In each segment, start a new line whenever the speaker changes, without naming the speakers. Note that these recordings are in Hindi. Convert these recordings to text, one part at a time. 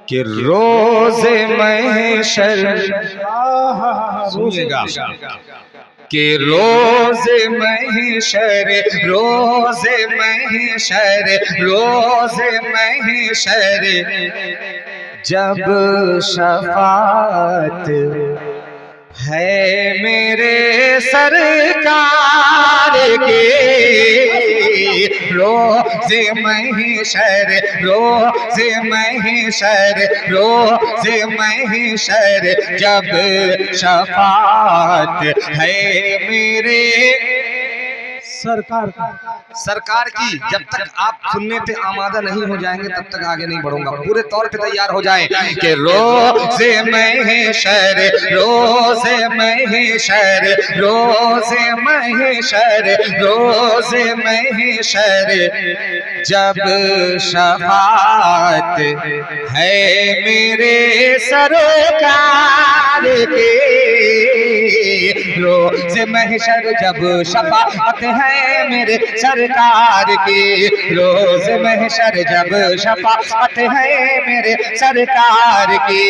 कि रोज़े महशर, सुनिएगा, कि रोज़े महशर, रोज़े महशर, रोज़े महशर जब शफाअत है मेरे सरकार के, रोज़े महशर, रोज़े महशर, रोज़े महशर जब शफाअत है मेरे सरकार की। जब तक आप सुनने पे आमादा नहीं हो जाएंगे तब तक आगे नहीं बढ़ूंगा। पूरे तौर पे तैयार हो जाएं कि रोज़े महशर, रोज़े महशर, रोज़े महशर, रोज़े महशर जब शफाअत है मेरे सरकार के, रोज़े महशर जब शफाअत है मेरे सरकार की, रोज़े महशर जब शफाअत है मेरे सरकार की,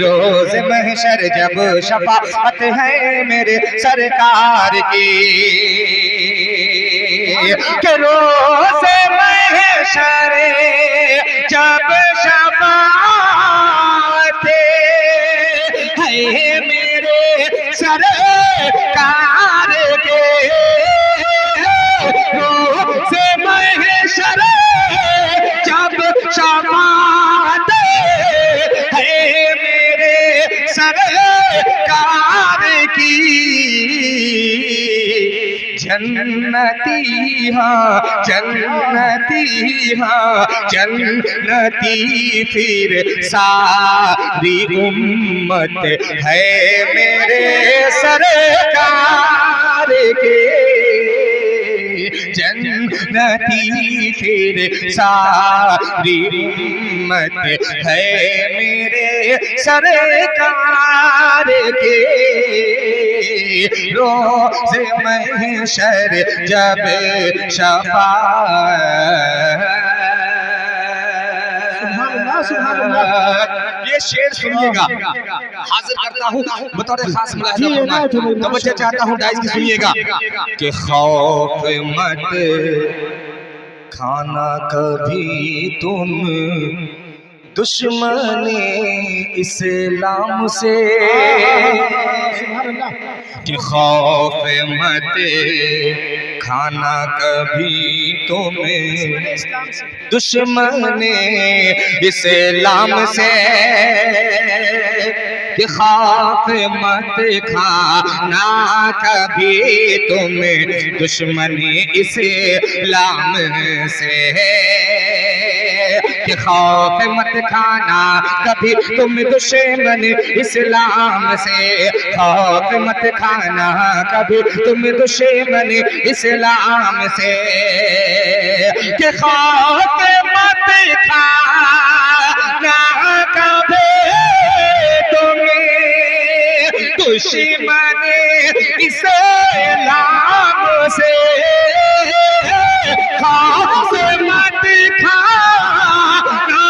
रोज़े महशर जब शफाअत है मेरे सरकार की, कि रोज़े महशर जब शफाअत है मेरे सरकार के, रोज़े महशर जब शफाअत है मेरे सरकार की, जन्नती हाँ जन्नती हाँ जन्नती फिर सारी उम्मत है मेरे सरकार के, जन्नती फिर सारी उम्मत है मेरे सरकार के, रोज़े महशर जब शफाअत। ये शेर सुनिएगा, हाजिर करता हूँ बतौर खास मुलाहिज़ा, तवज्जो चाहता हूँ डाइस की, सुनिएगा कि खौफ मत खाना कभी तुम दुश्मने इस्लाम से, कि खौफ मत खाना कभी तुम्हें दुश्मने इस्लाम से, कि खौफ मत खाना कभी तुम्हें दुश्मने इस्लाम से, कि खौफ मत खाना कभी तुम दुश्मन इस्लाम से, खौफ मत खाना कभी तुम दुश्मन इस्लाम से, कि खौफ मत खाना कभी तुम दुश्मन इस्लाम से, खौफ मत खाना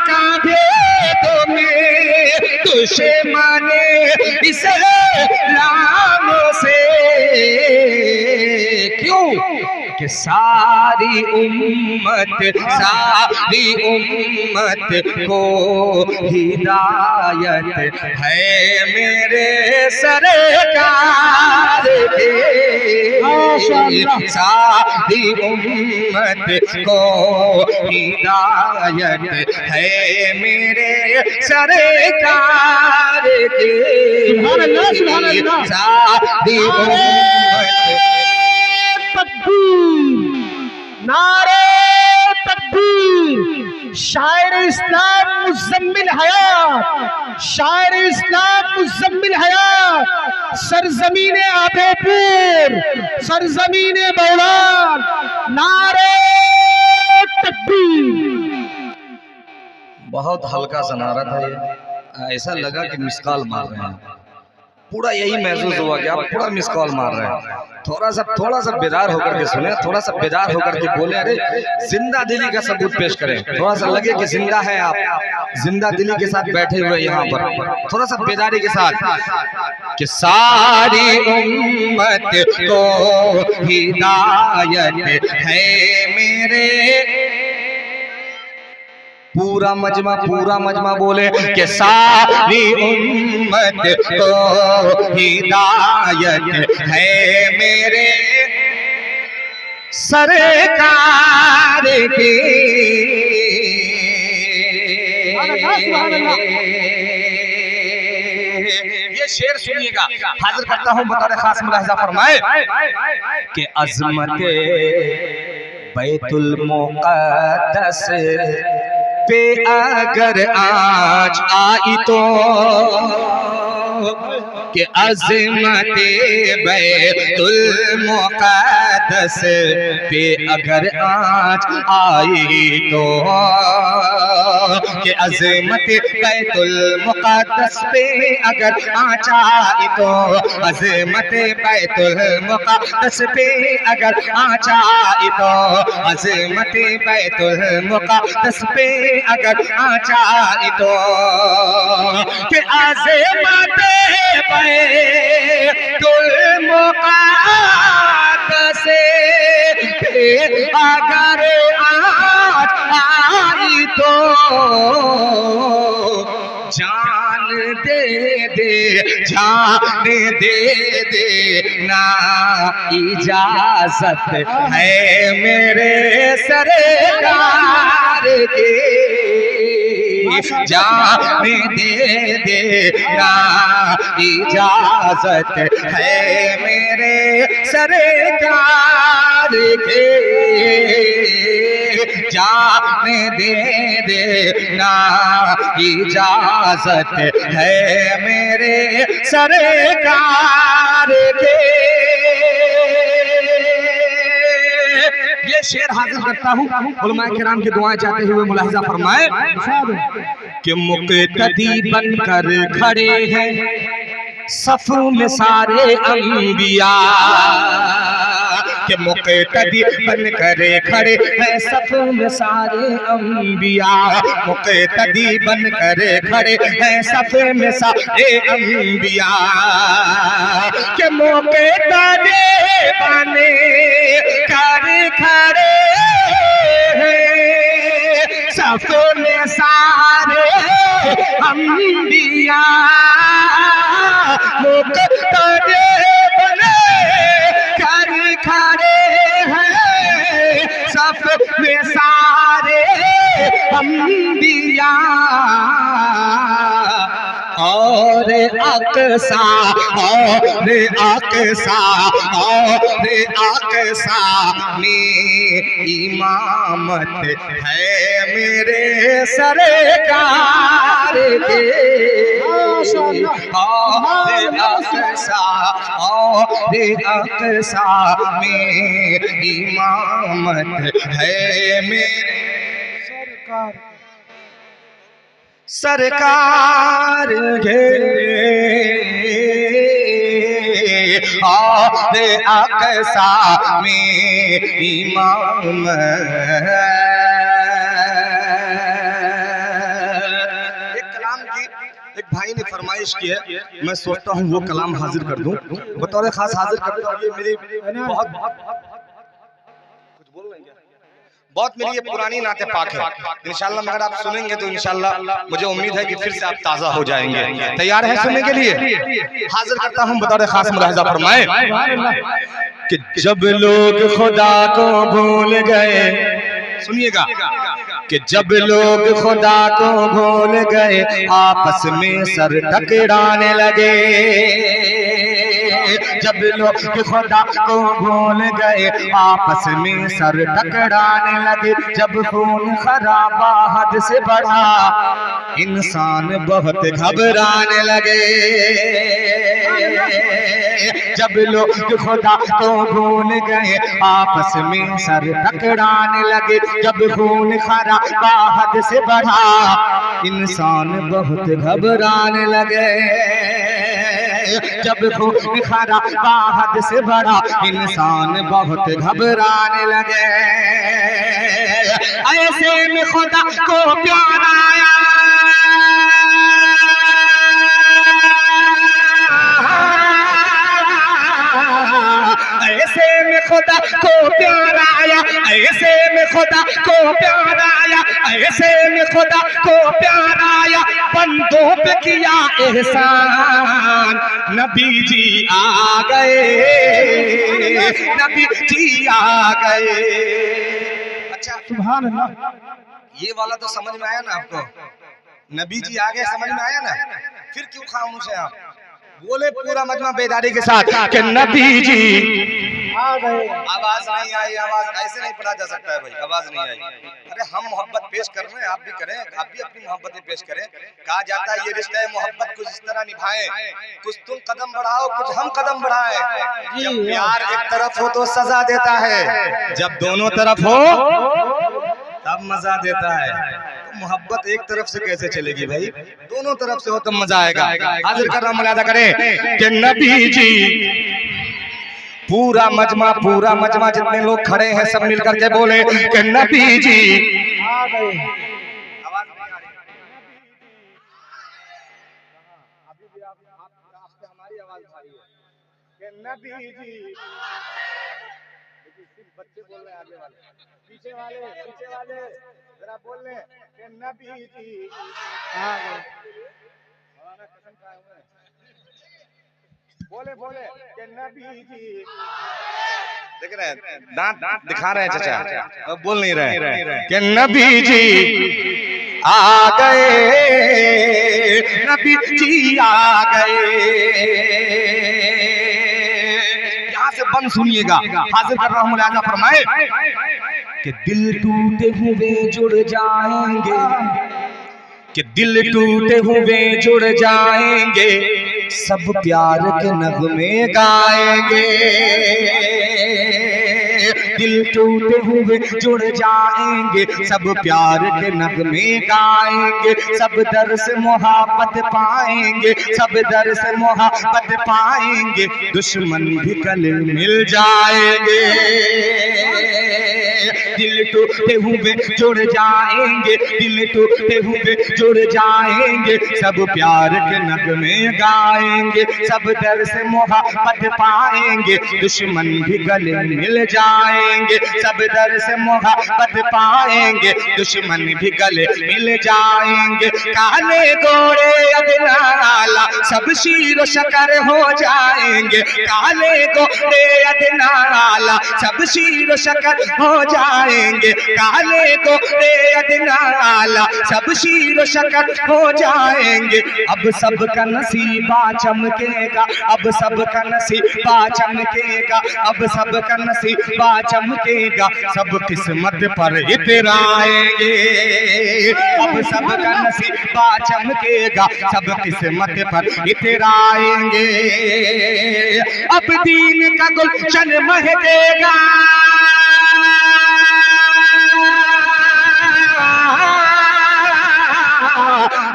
कभी तुम दुश्मन इस्लाम से, क्यों कि सारी उम्मत को हिदायत है मेरे सरकार के, सारी उम्मत को हिदायत है मेरे सरकार के, सारी उम्मत।
नारे तकबीर, शायर इस्लाम मुज़म्मिल हयात, शायर इस्लाम मुज़म्मिल हयात, सरज़मीन आबेपुर, सरज़मीन बौलान, नारे तकबीर।
बहुत हल्का सा नारा था ये, ऐसा लगा कि मिसकाल मार रहे हैं। पूरा यही महसूस हुआ कि आप पूरा मिस कॉल मार रहे हैं। थोड़ा सा बेदार होकर के सुने, थोड़ा सा बेदार होकर के बोले, अरे जिंदा दिली का सबूत पेश करें, थोड़ा सा लगे कि जिंदा है आप, जिंदा दिली के साथ बैठे हुए यहाँ पर, थोड़ा सा बेदारी के साथ कि सारी उम्मत को हिदायत है मेरे। पूरा मजमा बोले कि सारी उम्मत को हिदायत है मेरे सरकार की। ये शेर सुनिएगा, हाजिर करता हूँ बतौर खास मुलाहिजा फरमाए कि अज़मत बैतुल मुक़द्दस पे अगर आज आई तो, कि अज़मत बैतुल मुक़द्दस पे अगर आज आई तो, कि अज़मत बैतुल मुक़द्दस पे अगर आज आई तो, अज़मत बैतुल मुक़द्दस पे अगर आज आई तो, अज़मत बैतुल मुक़द्दस पे अगर आज आई तो, कि अज़मत बैतुल मुक़द्दस पे अगर आज आई तो, जान दे ना इजाजत है मेरे सरकार की। जान दे ना इजाजत है मेरे सरकार के। जान दे ना इजाजत है मेरे सरकार के। ये शेर हाजिर करता हूँ, उलमाए किराम की दुआएं चाहते हुए मुलाहिजा फरमाए कि मुक़्तदी बनकर खड़े हैं सफ़ में सारे अंबिया, कि मुक़्तदी बनकर खड़े हैं सफ़ में सारे अंबिया, मुक़्तदी बनकर खड़े हैं सफ़ में सारे अंबिया, कि मुक़्तदी बने कर खड़े हैं सफ़ में सारे अंबिया, मुक़्तदी बने कर खड़े हैं सफ़ में सारे अंबिया, और अक़सा में इमामत है मेरे सरकार के। अक़सा में इमामत है मेरे सरकार के। और अक़सा में इमाम एक भाई ने फरमाइश की है, मैं सोचता हूँ वो कलाम हाजिर कर दूं, बतौर खास हाजिर कर दूं। ये मेरी बहुत कुछ बोल रहे हैं क्या? बहुत मेरी ये पुरानी नाते पाक है इंशाल्लाह, मगर आप सुनेंगे तो इंशाल्लाह मुझे उम्मीद है कि फिर से आप ताज़ा हो जाएंगे। तैयार है सुनने के लिए? हाजिर करता हूँ बतौर खास मुलाहिजा फरमाए कि जब लोग खुदा को भूल गए, सुनिएगा, कि जब लोग खुदा को भूल गए आपस में सर टकराने लगे, जब लोग खुदा को भूल गए आपस में सर टकराने लगे, जब खून खराबा हद से बढ़ा इंसान बहुत घबराने लगे, जब लोग खुदा को भूल गए आपस में सर टकराने लगे, जब खून खराबा हद से बढ़ा इंसान बहुत घबराने लगे। जब खून खारा बाहद से बड़ा इंसान बहुत घबराने लगे। ऐसे में खुदा को प्यार आया, ऐसे में खुदा को प्यार आया, ऐसे में खुदा को प्यार आया, ऐसे में खुदा को प्यार आया, बंदों पे किया एहसान। नबी जी आ गए, नबी जी आ गए। अच्छा
सुभान अल्लाह।
ये वाला तो समझ में आया ना आपको, नबी जी आ गए समझ में आया ना, फिर क्यों खामोश है आप? बोले पूरा मजमा बेदारी के साथ कि नबी जी
आ गए।
आवाज नहीं आई, आवाज ऐसे नहीं पढ़ा जा सकता है भाई, आवाज नहीं आई। अरे हम मोहब्बत पेश कर रहे हैं, आप भी करें, आप भी अपनी मोहब्बतें पेश करें। कहा जाता है ये रिश्ता है मोहब्बत कुछ इस तरह निभाएं, कुछ तुम कदम बढ़ाओ कुछ हम कदम बढ़ाएं। जब प्यार एक तरफ हो तो सजा देता है, जब दोनों तरफ हो तब मजा देता है। तो मोहब्बत एक तरफ से कैसे चलेगी भाई, दोनों तरफ से हो तब मजा आएगा। हाजिर कर रहा हूं, मुलादा करें कि नबी जी, पूरा मजमा जितने लोग खड़े हैं सब मिलकर के बोले कि नबी जी
आ गए।
आवाज नहीं आ रही, अभी भी आप पे हमारी आवाज भारी है कि नबी जी। सिर्फ बच्चे बोल रहे हैं, आगे वाले पीछे वाले जरा बोल रहे कि नबी जी
आ गए।
कसम खाए हुए बोले कि नबी जी। देख रहे हैं दांत दिखा रहे हैं चाचा, अब बोल नहीं रहे कि नबी जी आ गए, नबी जी आ गए। यहाँ से बंद सुनिएगा, हाजिर कर रहा हूँ, मुलाजा फरमाए कि दिल टूटे हुए जुड़ जाएंगे, कि दिल टूटे हुए जुड़ जाएंगे, सब प्यार के नगमे गाएंगे। दिल टूटे हुए जुड़ जाएंगे, सब प्यार के नगमे गाएंगे, सब दर से मोहब्बत पाएंगे, सब दर से मोहब्बत पाएंगे, दुश्मन भी कल मिल जाएंगे। दिल टूटे हुए जुड़ जाएंगे, दिल टूटे हुए जुड़ जाएंगे, सब प्यार के नगमे गाएंगे, सब दर से मोहब्बत पाएंगे, दुश्मन भी गले मिल जाएंगे, सब दर से मोहब्बत पाएंगे, दुश्मन भी गले मिल जाएंगे। काले गोरे अदनाला सब शीर शकर हो जाएंगे, काले गोरे अदनाला सब शीर शकर हो जाएंगे, काले गोरे अदनाला सब शीर शकर हो जाएंगे। अब सबका नसीबा चमकेगा, अब सबका नसीबा चमकेगा, अब सबका नसीबा चमकेगा, सब किस्मत पर इतराएंगे। अब सबका नसीबा चमकेगा, सब किस्मत पर इतराएंगे। अब दीन का गुलशन महकेगा,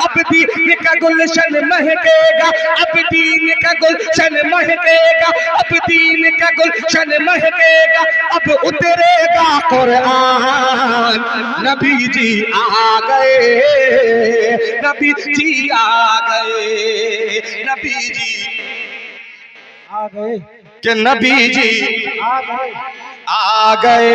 अब दीन का गुलशन महकेगा, अब दीन का गुलशन महकेगा, अब दीन का गुलशन महकेगा, अब उतरेगा कुरान। नबी जी आ गए, नबी जी आ गए, नबी जी
आ गए।
कि नबी जी
आ गए।
आ गए,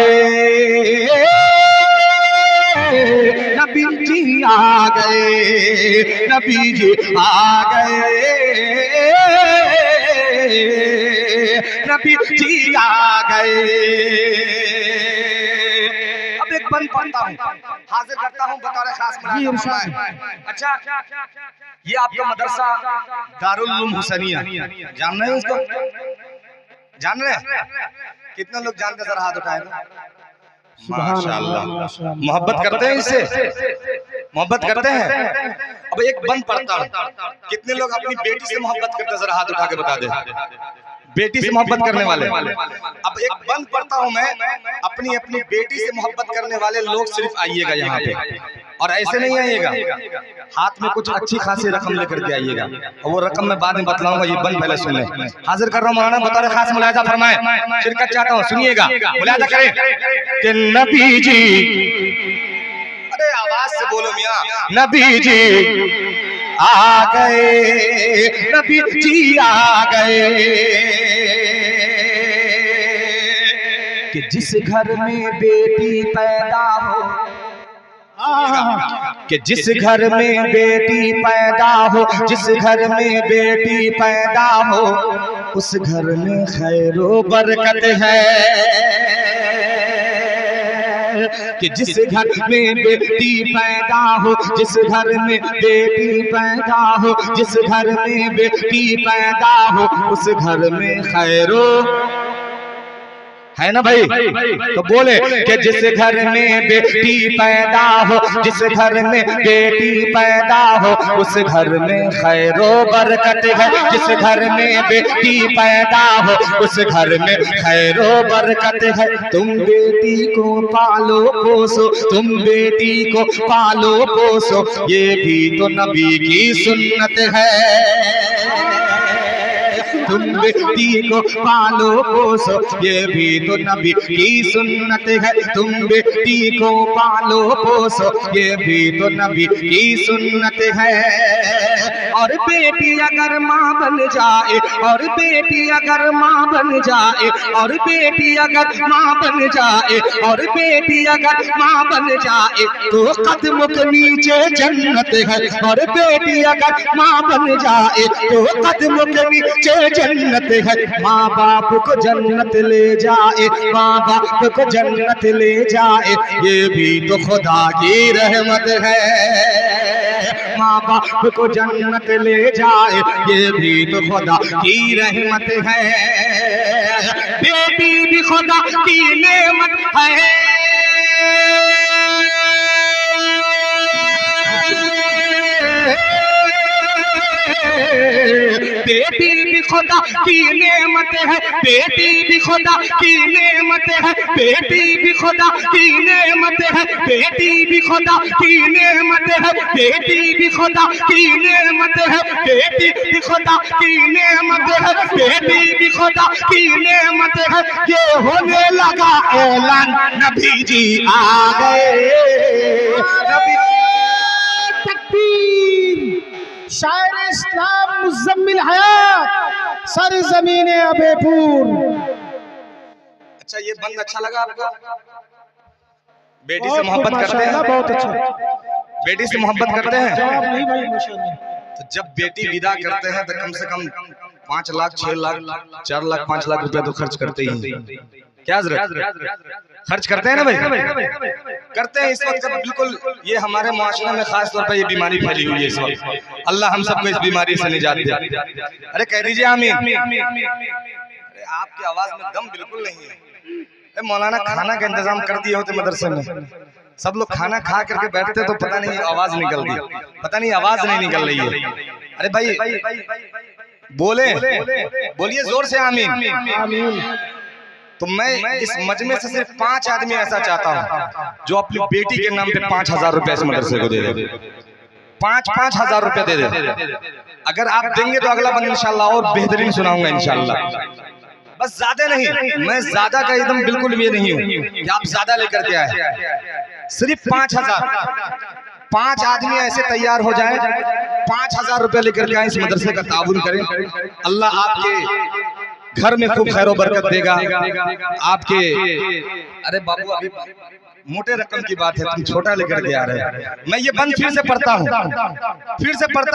नबी जी आ गए, नबी जी आ गए, नबी जी आ गए। अब एक बंद पढ़ता हूँ, हाजिर करता हूँ बतौर खास मुलाज़ा। अच्छा, ये आपका मदरसा दारुल उलूम हुसैनिया, जान रहे हैं इसको? जान रहे हैं? कितने लोग जानते हैं? जरा हाथ उठाए तो। माशाअल्लाह, मोहब्बत करते हैं इससे, मोहब्बत करते हैं। अब एक बंद पढ़ता हूँ, कितने लोग अपनी बेटी से मोहब्बत करते हैं? जरा हाथ उठा के बता दे, बेटी से मोहब्बत करने वाले। अब एक बंद पढ़ता हूँ मैं, अपनी अपनी बेटी से मोहब्बत करने वाले लोग सिर्फ आइएगा यहाँ पे। और ऐसे नहीं आइएगा, हाथ में कुछ अच्छी खासी रकम लेकर के आइएगा, और वो रकम मैं बाद में बतलाऊंगा, ये बंद पहले सुन लें। हाजिर कर रहा हूँ मौलाना बतौर खास मुलाहिजा फरमाए, शिरकत चाहता हूँ, सुनिएगा, मुलाहिजा करें कि नबी जी, अरे आवाज से बोलो मियां, नबी जी आ गए, नबी जी आ गए, कि जिस घर में बेटी पैदा हो, कि जिस घर में बेटी पैदा हो, जिस घर में बेटी पैदा हो, उस घर में खैरो बरकत है, कि जिस घर में बेटी पैदा हो, जिस घर में बेटी पैदा हो, जिस घर में बेटी पैदा हो, उस घर में खैरो है ना भाई, तो बोले कि जिस घर में बेटी पैदा हो, जिस घर में बेटी पैदा हो, उस घर में खैरो बरकत है, जिस घर में बेटी पैदा हो, उस घर में खैरो बरकत है। तुम बेटी को पालो पोसो, तुम बेटी को पालो पोसो, ये भी तो नबी की सुन्नत है। तुम बेटी को पालो पोसो, ये भी तो नबी की सुन्नत है। तुम बेटी को पालो पोसो, ये भी तो नबी की सुन्नत है। और बेटी अगर माँ बन जाए, और बेटी अगर माँ बन जाए, और बेटी अगर माँ बन जाए, और बेटी अगर माँ बन जाए, तो कदम के नीचे जन्नत है। और बेटी अगर माँ बन जाए, तो कदम के नीचे जन्नत है। माँ बाप को जन्नत ले जाए, माँ बाप को जन्नत ले जाए, ये भी तो खुदा की रहमत है। माँ बाप को जन्नत ले जाए, ये भी तो खुदा की रहमत है। बेटी भी खुदा की नेमत है, बेटी भी खुदा की नेमत है, बेटी भी खुदा की नेमत है, बेटी भी खुदा की नेमत है, बेटी भी खुदा की नेमत है, बेटी भी खुदा की नेमत है, बेटी भी खुदा की नेमत है, बेटी भी खुदा की नेमत है। ये होने लगा ऐलान, नबी जी आ गए, नबी
शायर इस्लाम मुज़म्मिल हयात सरज़मीन अबेपुर।
अच्छा, ये बंद अच्छा लगा आपको? बेटी से मोहब्बत करते हैं?
बहुत अच्छा।
बेटी से मोहब्बत करते हैं?
जवाब नहीं भाई, माशाअल्लाह।
तो जब बेटी विदा करते हैं तो कम से कम 5 लाख 6 लाख 4 लाख 5 लाख रुपया तो खर्च करते ही, क्या खर्च करते हैं ना भाई? करते हैं। इस वक्त बिल्कुल ये हमारे मुआशरे में खास तौर पर ये बीमारी फैली हुई है इस वक्त। अल्लाह हम सबको इस बीमारी से निजात दे। अरे कह दीजिए आमीन। अरे आपकी आवाज में दम बिल्कुल नहीं है। मौलाना खाना का इंतजाम कर दिए होते मदरसे में, सब लोग खाना खा करके बैठते तो पता नहीं आवाज निकल गई, पता नहीं आवाज नहीं निकल रही है। अरे भाई बोले, बोलिए जोर से आमीन। तो मैं इस मजमे से सिर्फ 5 आदमी ऐसा चाहता हूँ जो अपनी बेटी के नाम पे 5,000 रुपए इस मदरसे को दे दे। 5-5 हजार रुपए दे दे। अगर आप देंगे तो अगला बंद इंशाल्लाह और बेहतरीन सुनाऊंगा इंशाल्लाह। बस ज्यादा नहीं, मैं ज्यादा का एकदम बिल्कुल भी नहीं हूँ कि आप ज्यादा लेकर के आए। सिर्फ 5,000, 5 आदमी ऐसे तैयार हो जाए, 5,000 रुपए लेकर के आए, इस मदरसे का ताउन करें। अल्लाह आपके घर में खूब खैरो बरकत देगा। आपके अरे बाबू अभी मोटे रकम की बात है, तुम छोटा लेकर के आ रहे हैं। मैं ये बंद फिर से पढ़ता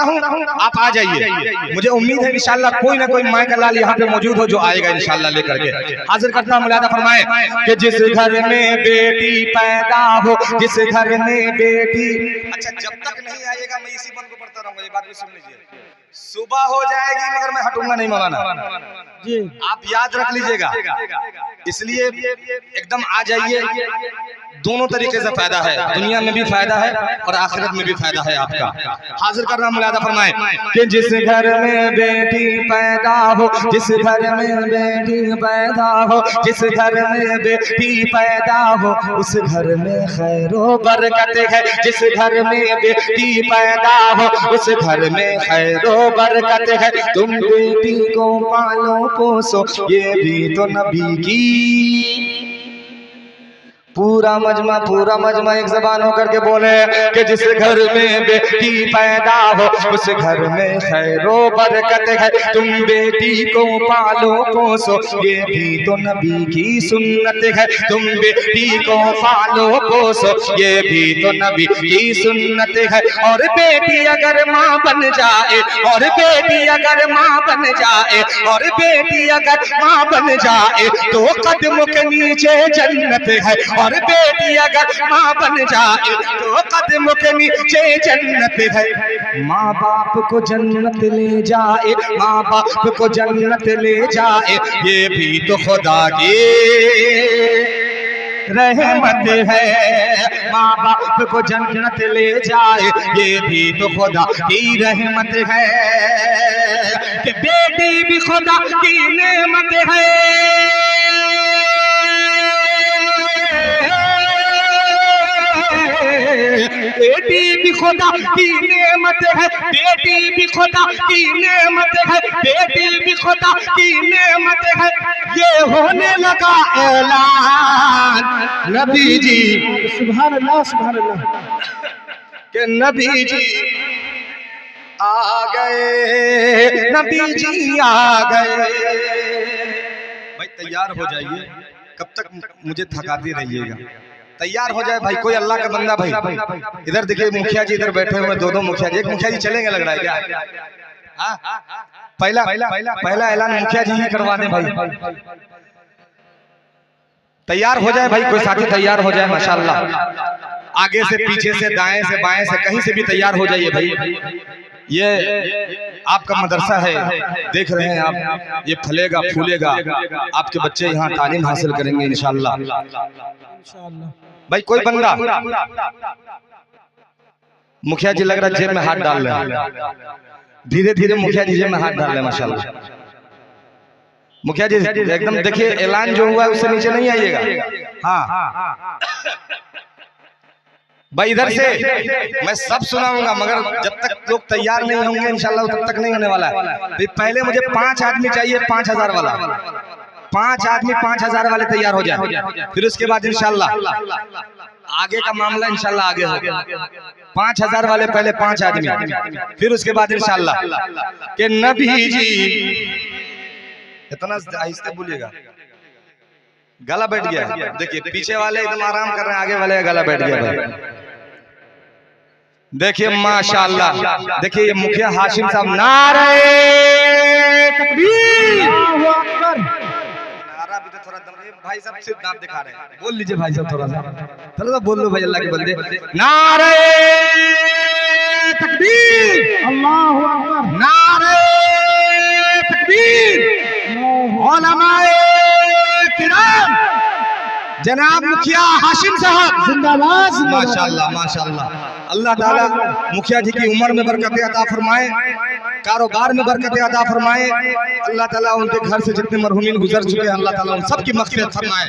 हूँ, आप आ जाइए। मुझे उम्मीद है इंशाल्लाह कोई ना कोई माँ का लाल यहाँ पे मौजूद हो जो आएगा इंशाल्लाह लेकर के। हाजिर करता हूँ, मुलादा फरमाए कि जिस घर में बेटी पैदा हो, जिस घर में बेटी। अच्छा, जब तक नहीं आएगा मैं इसी बंद को पढ़ता रहूंगा, ये बात भी सुन लीजिए। सुबह हो जाएगी मगर मैं हटूंगा नहीं मौलाना जी, आप याद रख लीजिएगा। इसलिए एकदम आ जाइए, दोनों तरीके से फायदा है, दुनिया में भी फायदा है और आखिरत में भी फायदा है आपका। हाजिर करना मुलादा फरमाए कि जिस घर में बेटी पैदा हो, जिस घर में बेटी पैदा हो, जिस घर में बेटी पैदा हो, उस घर में खैरो बरकत है। जिस घर में बेटी पैदा हो, उस घर में खैरो बरकत है। तुम बेटी को पालो पोसो, ये भी तो नबी की। पूरा मजमा एक जबान होकर के बोले कि जिस घर में बेटी पैदा हो, उस घर में खैरो बरकत है। तुम बेटी को पालो पोसो, ये भी तो नबी की सुन्नत है। तुम बेटी को पालो पोसो, ये भी तो नबी की सुन्नत है। और बेटी अगर माँ बन जाए, और बेटी अगर माँ बन जाए, और बेटी अगर माँ बन जाए, तो कदम के नीचे जन्नत है। और बेटी अगर माँ बन जाए, तो कदम के नीचे जन्नत है। माँ बाप को जन्नत ले जाए, माँ बाप को जन्नत ले जाए, ये भी तो खुदा की रहमत है। माँ बाप को जन्नत ले जाए, ये भी तो खुदा की रहमत है। कि बेटी भी खुदा की नेमत है। बेटी भी खुदा की नेमत है, बेटी भी खुदा की नेमत है, बेटी भी खुदा की नेमत है। ये होने लगा ऐलान नबी जी,
सुभान अल्लाह सुभान अल्लाह,
कि नबी जी आ गए, नबी जी आ गए। भाई तैयार हो जाइए, कब तक मुझे थकाती रहिएगा। तैयार हो जाए भाई, कोई अल्लाह का बंदा भाई। इधर देखिए मुखिया जी इधर बैठे हुए, दो मुखिया जी। एक मुखिया जी चलेंगे लग रहा है क्या? पहला ऐलान मुखिया जी ही करवा दे भाई। तैयार हो जाए भाई, कोई साथी तैयार हो जाए माशाअल्लाह। आगे से, पीछे से, दाएं से, बाएं से, कहीं से भी तैयार हो जाइए भाई। ये आपका मदरसा है, देख रहे हैं आप, ये फलेगा फूलेगा, आपके बच्चे यहाँ तालीम हासिल करेंगे इंशाअल्लाह। भाई कोई बंदा, मुखिया जी लग रहा है जेब में हाथ डाल रहे हैं, धीरे धीरे मुखिया जी जेब में हाथ डाल रहे हैं माशाअल्लाह। मुखिया जी एकदम देखिए, ऐलान जो हुआ है उससे नीचे नहीं आइएगा। हाँ भाई इधर से मैं सब सुनाऊंगा, मगर जब तक लोग तैयार नहीं होंगे इंशाल्लाह तब तक नहीं होने वाला है। पहले मुझे 5 आदमी चाहिए, 5000 वाला। 5 आदमी 5000 वाले तैयार हो जाए, फिर उसके बाद इंशाल्लाह आगे का मामला इंशाल्लाह आगे होगा। 5000 वाले पहले 5 आदमी, फिर उसके बाद इंशाल्लाह के नबी जी। इतना आहिस्ते बोलिएगा, गला बैठ गया। देखिए पीछे वाले एकदम आराम कर रहे हैं, आगे वाले का गला बैठ गया भाई। देखिए माशाअल्लाह, देखिए ये मुखिया हाशिम साहब, नारे तकबीर, अल्लाहु अकबर। नारा भी तो थोड़ा दम, भाई साहब सिर्फ नाम दिखा रहे हैं, बोल लीजिए भाई साहब, थोड़ा सा बोल लो भाई, अल्लाह के बंदे। नारे तकबीर,
अल्लाहु अकबर,
नारे तकबीर। उलमाए किराम, जनाब मुखिया हाशिम साहब
जिंदाबाद
माशाअल्लाह माशाअल्लाह। अल्लाह ताला मुखिया जी की उम्र में बरकत अता फरमाए, कारोबार में बरकत अता फरमाए। अल्लाह ताला उनके घर से जितने मरहुमीन गुजर चुके हैं, अल्लाह ताला उन सब की मग़फ़िरत फरमाए।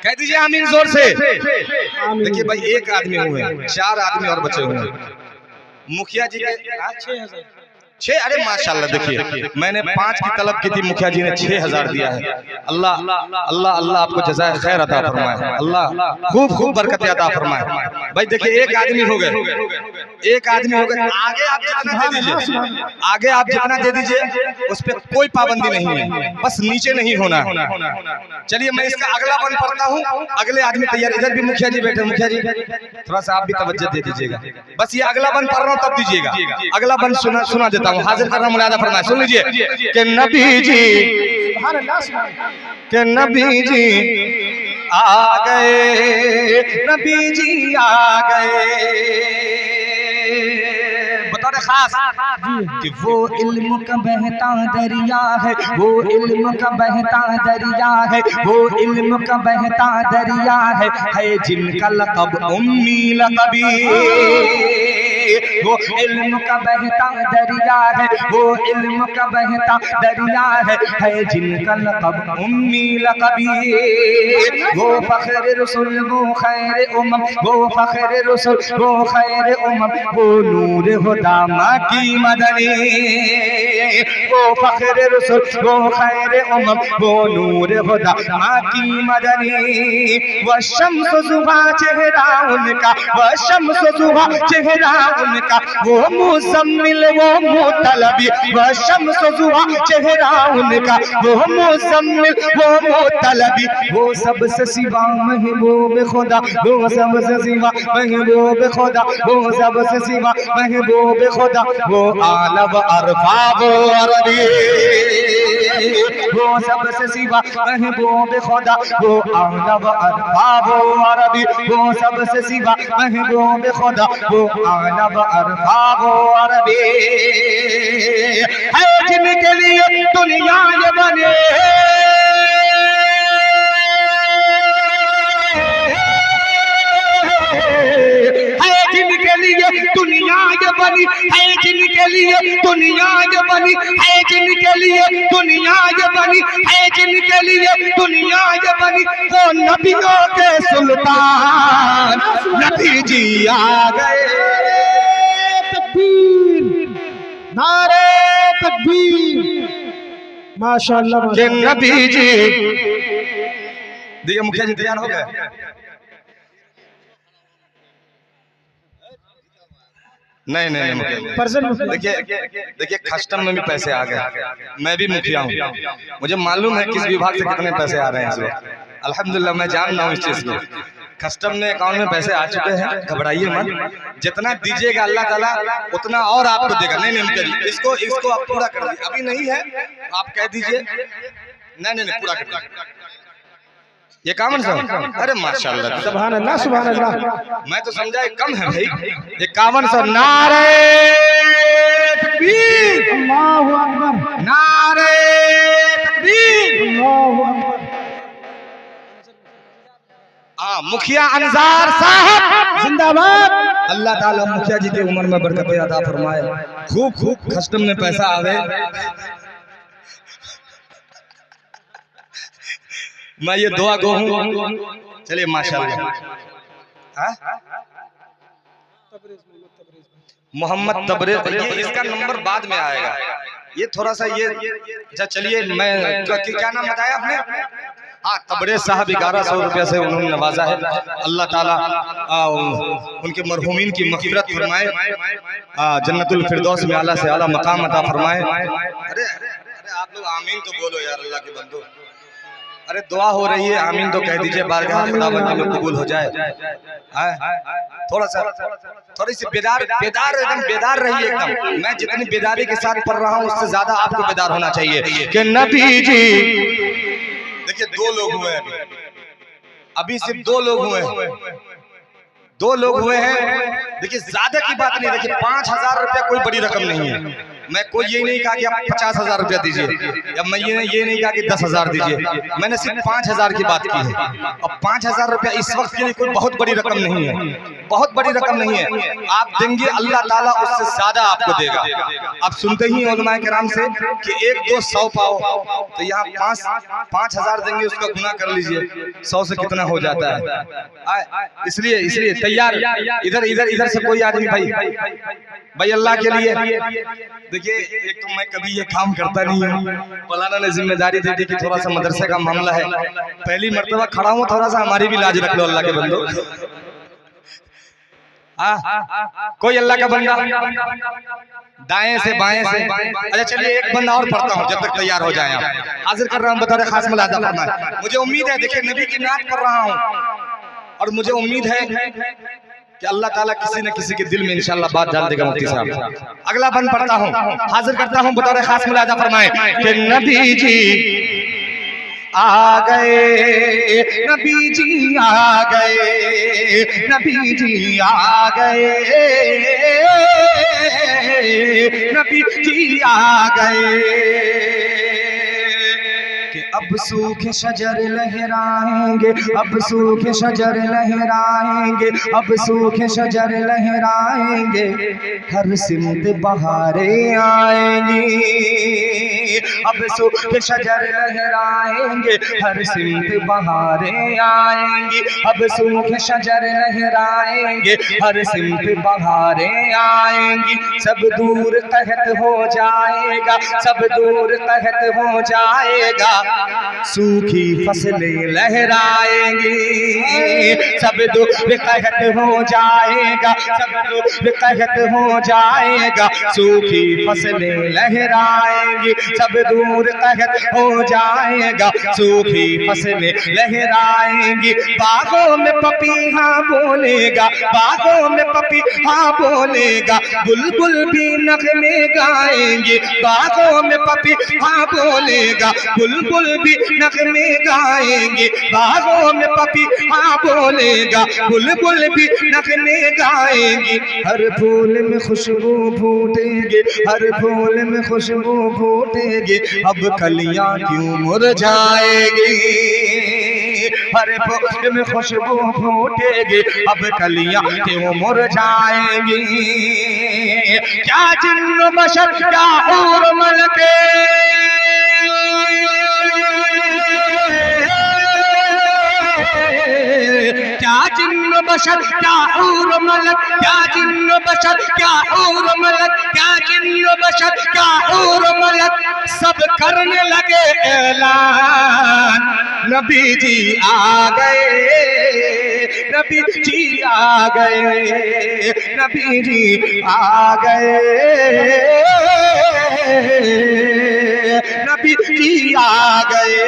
कह दीजिए आमीन जोर से। देखिए भाई एक आदमी हुए, 4 आदमी और बचे हुए हैं। मुखिया जी के 6, अरे माशाल्लाह। देखिए मैंने 5 की तलब की थी, मुखिया जी ने 6000 दिया है। अल्लाह अल्लाह अल्लाह आपको जज़ाए खैर अता फरमाए, अल्लाह खूब खूब बरकत अता फरमाए। भाई देखिए एक आदमी हो गए, एक आदमी हो गए। आगे आप जितना दे दीजिए, आगे आप जितना दे दीजिए, उस पर कोई पाबंदी नहीं है, बस नीचे नहीं होना। चलिए मैं इसका अगला बन पढ़ता हूँ। अगले आदमी तैयार, इधर भी मुखिया जी बैठे। मुखिया जी थोड़ा सा आप भी तवज्जो दे दीजिएगा, बस ये अगला बन पढ़ रहा हूँ तब दीजिएगा। अगला बन सुना देता हूँ, हाजिर करना मुलादा फरमाए। सुन लीजिए कि नबी जी, कि नबी जी आ गए, नबी जी आ गए। बता खास कि वो इल्म का बहता दरिया है, वो इल्म का बहता दरिया है, वो इल्म का बहता दरिया है जिनका लक़ब उम्मी लक़बी। वो इल्म का बहता दरिया है, वो इल्म का बहता दरिया है जिनका लक़ब उम्मी लक़बी। वो फ़ख्र रसूल, वो खैर उम्म, वो फ़ख्र रसूल, वो खैर उम्म, वो नूर हुदा माकी मदनी। वो फ़ख्र रसूल, वो खैर उम्म, वो नूर हुदा माकी मदनी। वो शम्स ज़ुहा चेहरा उनका, वो शम्स ज़ुहा चेहरा उनका, वो मुज़म्मिल वो मुतलबी। वो शम्स ज़ुहा चेहरा उनका, वो मुज़म्मिल वो मुतलबी। वो सबसे सिवा महबूब खुदा, वो सबसे सिवा महबूब खुदा, वो सबसे सिवा महबूब खुदा, वो आलब अरबाब अरबी। वो सबसे सिवा महबूब खुदा, वो आलब अरबाब अरबी। वो सबसे सिवा महबूब खुदा, वो आलब अरबाब अरबी। है जिनके लिए दुनिया ये बने, है जिनके लिए दुनिया ये बनी, है जिनके लिए दुनिया ये बनी, है जिनके लिए दुनिया ये बनी, है जिनके लिए दुनिया ये बनी। वो नबियों के सुल्तान नबी जी आ गए।
तकबीर, नारे तकबीर, माशाअल्लाह
के नबी जी। देखिए मुखिया जी तैयार हो गए। नहीं नहीं नहीं, देखिए कस्टम में भी पैसे आ गए। मैं भी मुखिया हूँ, मुझे मालूम है किस विभाग से कितने पैसे आ रहे हैं इस वक्त। अल्हम्दुलिल्लाह मैं जान रहा हूँ इस चीज को। कस्टम में अकाउंट में पैसे आ चुके हैं, घबराइए मत। जितना दीजिएगा अल्लाह ताला उतना और आपको देगा। नहीं नहीं मुखिया इसको इसको आप पूरा कर दीजिए। अभी नहीं है आप कह दीजिए। नहीं नहीं पूरा कर दीजिए। ये कामन सौ, अरे माशाल्लाह,
सुभान अल्लाह, सुभान अल्लाह।
मैं तो समझा कम है भाई। ये कामन सौ। नारे तकबीर,
अल्लाहु अकबर,
नारे तकबीर,
अल्लाहु अकबर।
मुखिया अंसार साहब
जिंदाबाद।
अल्लाह ताला मुखिया जी की उम्र में बरकत अता फरमाए, खूब खूब कस्टम में पैसा आवे। मैं ये दुआ गो हूँ। चलिए माशाल्लाह। मोहम्मद तबरेज, ये इसका नंबर बाद में आएगा। ये थोड़ा सा ये चलिए मैं क्या नाम बताया आपने? हाँ तबरेज साहब 1100 रुपये से उन्होंने नवाजा है। अल्लाह ताला उनके मरहूमीन की मग़फ़िरत फरमाए, जन्नतुल फिरदौस में आला से आला मकाम अता फरमाए। अरे आप लोग आमीन तो बोलो यार अल्लाह के बंदो। अरे दुआ हो रही है, आमीन तो कह दीजिए, बारगाह खुदावंदी में कबूल हो जाए। थोड़ा सा थोड़ी सी बेदार एकदम बेदार रहिए एकदम। मैं जितनी बेदारी के साथ पढ़ रहा हूँ उससे ज्यादा आपको बेदार होना चाहिए कि नबी जी। देखिए 2 लोग हुए हैं अभी सिर्फ 2 लोग हुए हैं, 2 लोग हुए हैं। देखिए ज्यादा की बात नहीं, देखिए 5000 रुपया कोई बड़ी रकम नहीं है। मैं कोई ये नहीं कहा कि आप 50,000 रुपया दीजिए, या मैं ये नहीं कहा कि 10,000 दीजिए। मैंने सिर्फ 5,000 की बात की है। अब 5,000 रुपया इस वक्त के लिए कोई बहुत बड़ी रकम नहीं है, बहुत बड़ी रकम नहीं है। आप देंगे अल्लाह ताला उससे ज्यादा आपको देगा। आप सुनते ही उलमाए किराम से कि 1 2 100 पाओ, तो यहाँ 5,000 देंगे, उसका गुना कर लीजिए, 100 से कितना हो जाता है। इसलिए तैयार इधर से कोई आदमी भाई अल्लाह के लिए। देखिए एक तो मैं कभी ये काम करता नहीं हूँ, मौलाना ने जिम्मेदारी दे दी कि थोड़ा सा मदरसे का मामला है, पहली मर्तबा खड़ा हूँ, थोड़ा सा हमारी भी लाज रख लो अल्लाह के बंदो। कोई अल्लाह का बंदा दाएं से बाएं से। अच्छा चलिए एक बंदा और पढ़ता हूँ जब तक तैयार हो जाए। आप हाजिर कर रहा हूँ बता रहे खास मुलाजा फरमाए। मुझे उम्मीद है, देखिए नबी की नात कर रहा हूँ और मुझे उम्मीद है कि अल्लाह ताला किसी न किसी के दिल में इंशाअल्लाह बात डाल देगा मुफ्ती साहब। अगला बंद पढ़ता हूँ, हाजिर करता हूँ बतौर खास मुलाजा फरमाए कि नबी जी आ गए, नबी जी आ गए, नबी जी आ गए, नबी जी आ गए कि अब सूखे शजर लहराएंगे, अब सूखे शजर लहराएंगे, अब सूखे शजर लहराएंगे, हर सिमत बहारें आएंगी। अब सूखे शजर लहराएंगे, हर सिमत बहारें आएंगी, अब सूखे शजर लहराएंगे, हर सिमत बहारें आएंगी। सब दूर कहत हो जाएगा, सब दूर कहत हो जाएगा, सूखी फसलें लहराएंगी। सब दूर कहत हो जाएगा, सब दूर कहत हो जाएगा, सूखी फसलें लहराएंगी। सब दूर कहत हो जाएगा, सूखी फसलें लहराएंगी। बागों में पपीहा बोलेगा, बागों में पपीहा बोलेगा, बुलबुल भी नगमे गाएंगे। बागों में पपीहा बोलेगा, बुलबुल भी नगमे गाएंगे। बागों में पपीहा बोलेगा, बुलबुल भी नगमे गाएंगे। हर फूल में खुशबू फूटेंगे, हर फूल में खुशबू फूटेंगे, अब कलियां क्यों मुरझाएंगी। हर फूल में खुशबू फूटेगी, अब कलियां क्यों मुरझाएंगी। क्या जिन्न बशर क्या हूर मलके, क्या जिन्न बशर क्या हूर मलक, क्या जिन्न बशर क्या हूर मलक, क्या जिन्न बशर क्या हूर मलक, सब करने लगे ऐलान, नबी जी आ गए, नबी जी आ गए, नबी जी आ गए, नबी जी आ गए।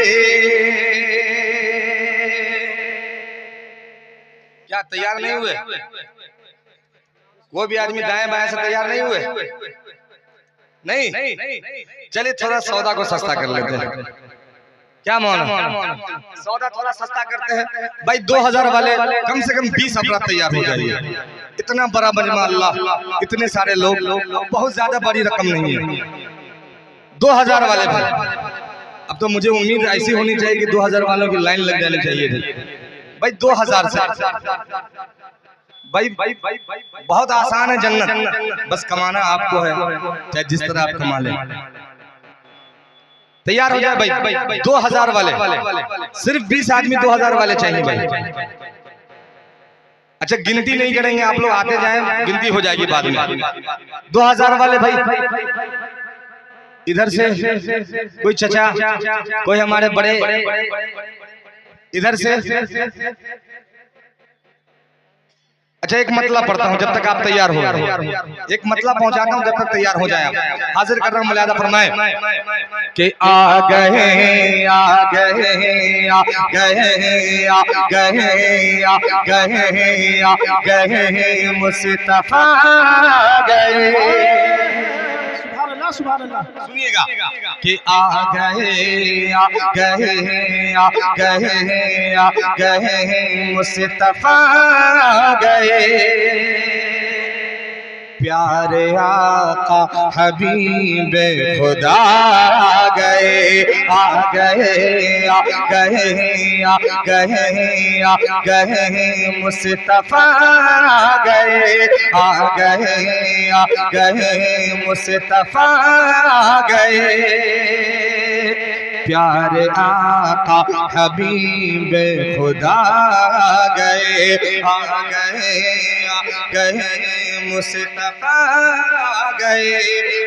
क्या तैयार नहीं हुए? वो भी आदमी दाएं बाएं से तैयार नहीं हुए? नहीं? चलिए थोड़ा सौदा को सस्ता कर लेते हैं। क्या मानो? सौदा थोड़ा सस्ता करते हैं भाई। 2000 वाले कम से कम 20 अफराद तैयार हो जाइए। इतना बड़ा मजमा, अल्लाह, इतने सारे लोग, बहुत ज्यादा बड़ी रकम नहीं है। 2000 वाले भाई, अब तो मुझे उम्मीद ऐसी होनी चाहिए कि 2000 वालों की लाइन लग जानी चाहिए थी भाई। 2000 से भाई बहुत आसान है जन्नत, बस कमाना आपको है, चाहे जिस तरह आप कमा लें। तैयार हो जाए भाई। 2000 वाले, सिर्फ 20 आदमी 2000 वाले चाहिए भाई। अच्छा गिनती नहीं करेंगे आप लोग, आते जाएं, गिनती हो जाएगी बाद में। 2000 वाले भाई, इधर से कोई चचा, कोई हमारे बड़े, इधर से। अच्छा एक मतलब पढ़ता हूँ जब तक आप तैयार हो, एक मतलब पहुंचाता हूँ जब तक तैयार हो जाए आप। हाजिर कर रहा हूँ, मुलादा फरमाए कि आ गए, आ गए, आ गए, आ गए, आ गए, आ गए, मुस्तफा गए। सुनिएगा कि आ गए, आ गए, आ गए, आ गए, मुस्तफा गए। प्यारे आका हबीब खुदा आ गए, आ गए, आ गए, आ गए, आ गए, मुस्तफा गए, आ गए, आ गए, मुस्तफा गए। प्यारे आका हबीब खुदा गए, आ गए, आ गए, मुस्तफा गए,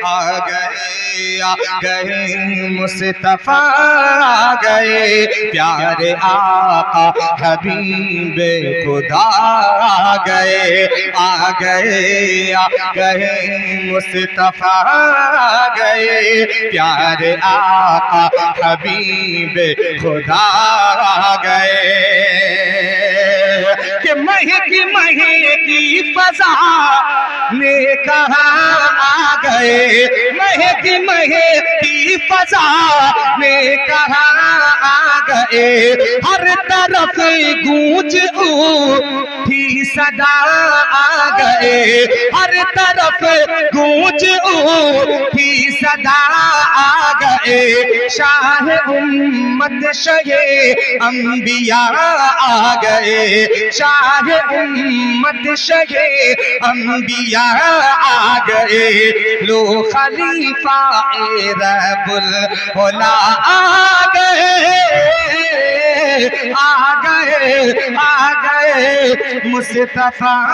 आ गए, आ गए, मुस्तफा गए। प्यारे आका हबीब खुदा गए, आ गए, आ गए, मुस्तफा गए। प्यारे आका हबीब खुदा गए कि महकी महकी फजा में कहाँ आ गए, महकी महकी फजा में कहाँ आ गए। हर तरफ गूंज उठी सदा आ गए, हर तरफ गूंज उठी सदा आ गए। शाह उम्मत शहे अंबिया आ गए, शाह उम्मत शहे अंबिया आ गए। लो खलीफा ए रब्बुल उला आ गए, आ गए, आ गए मुस्तफा आ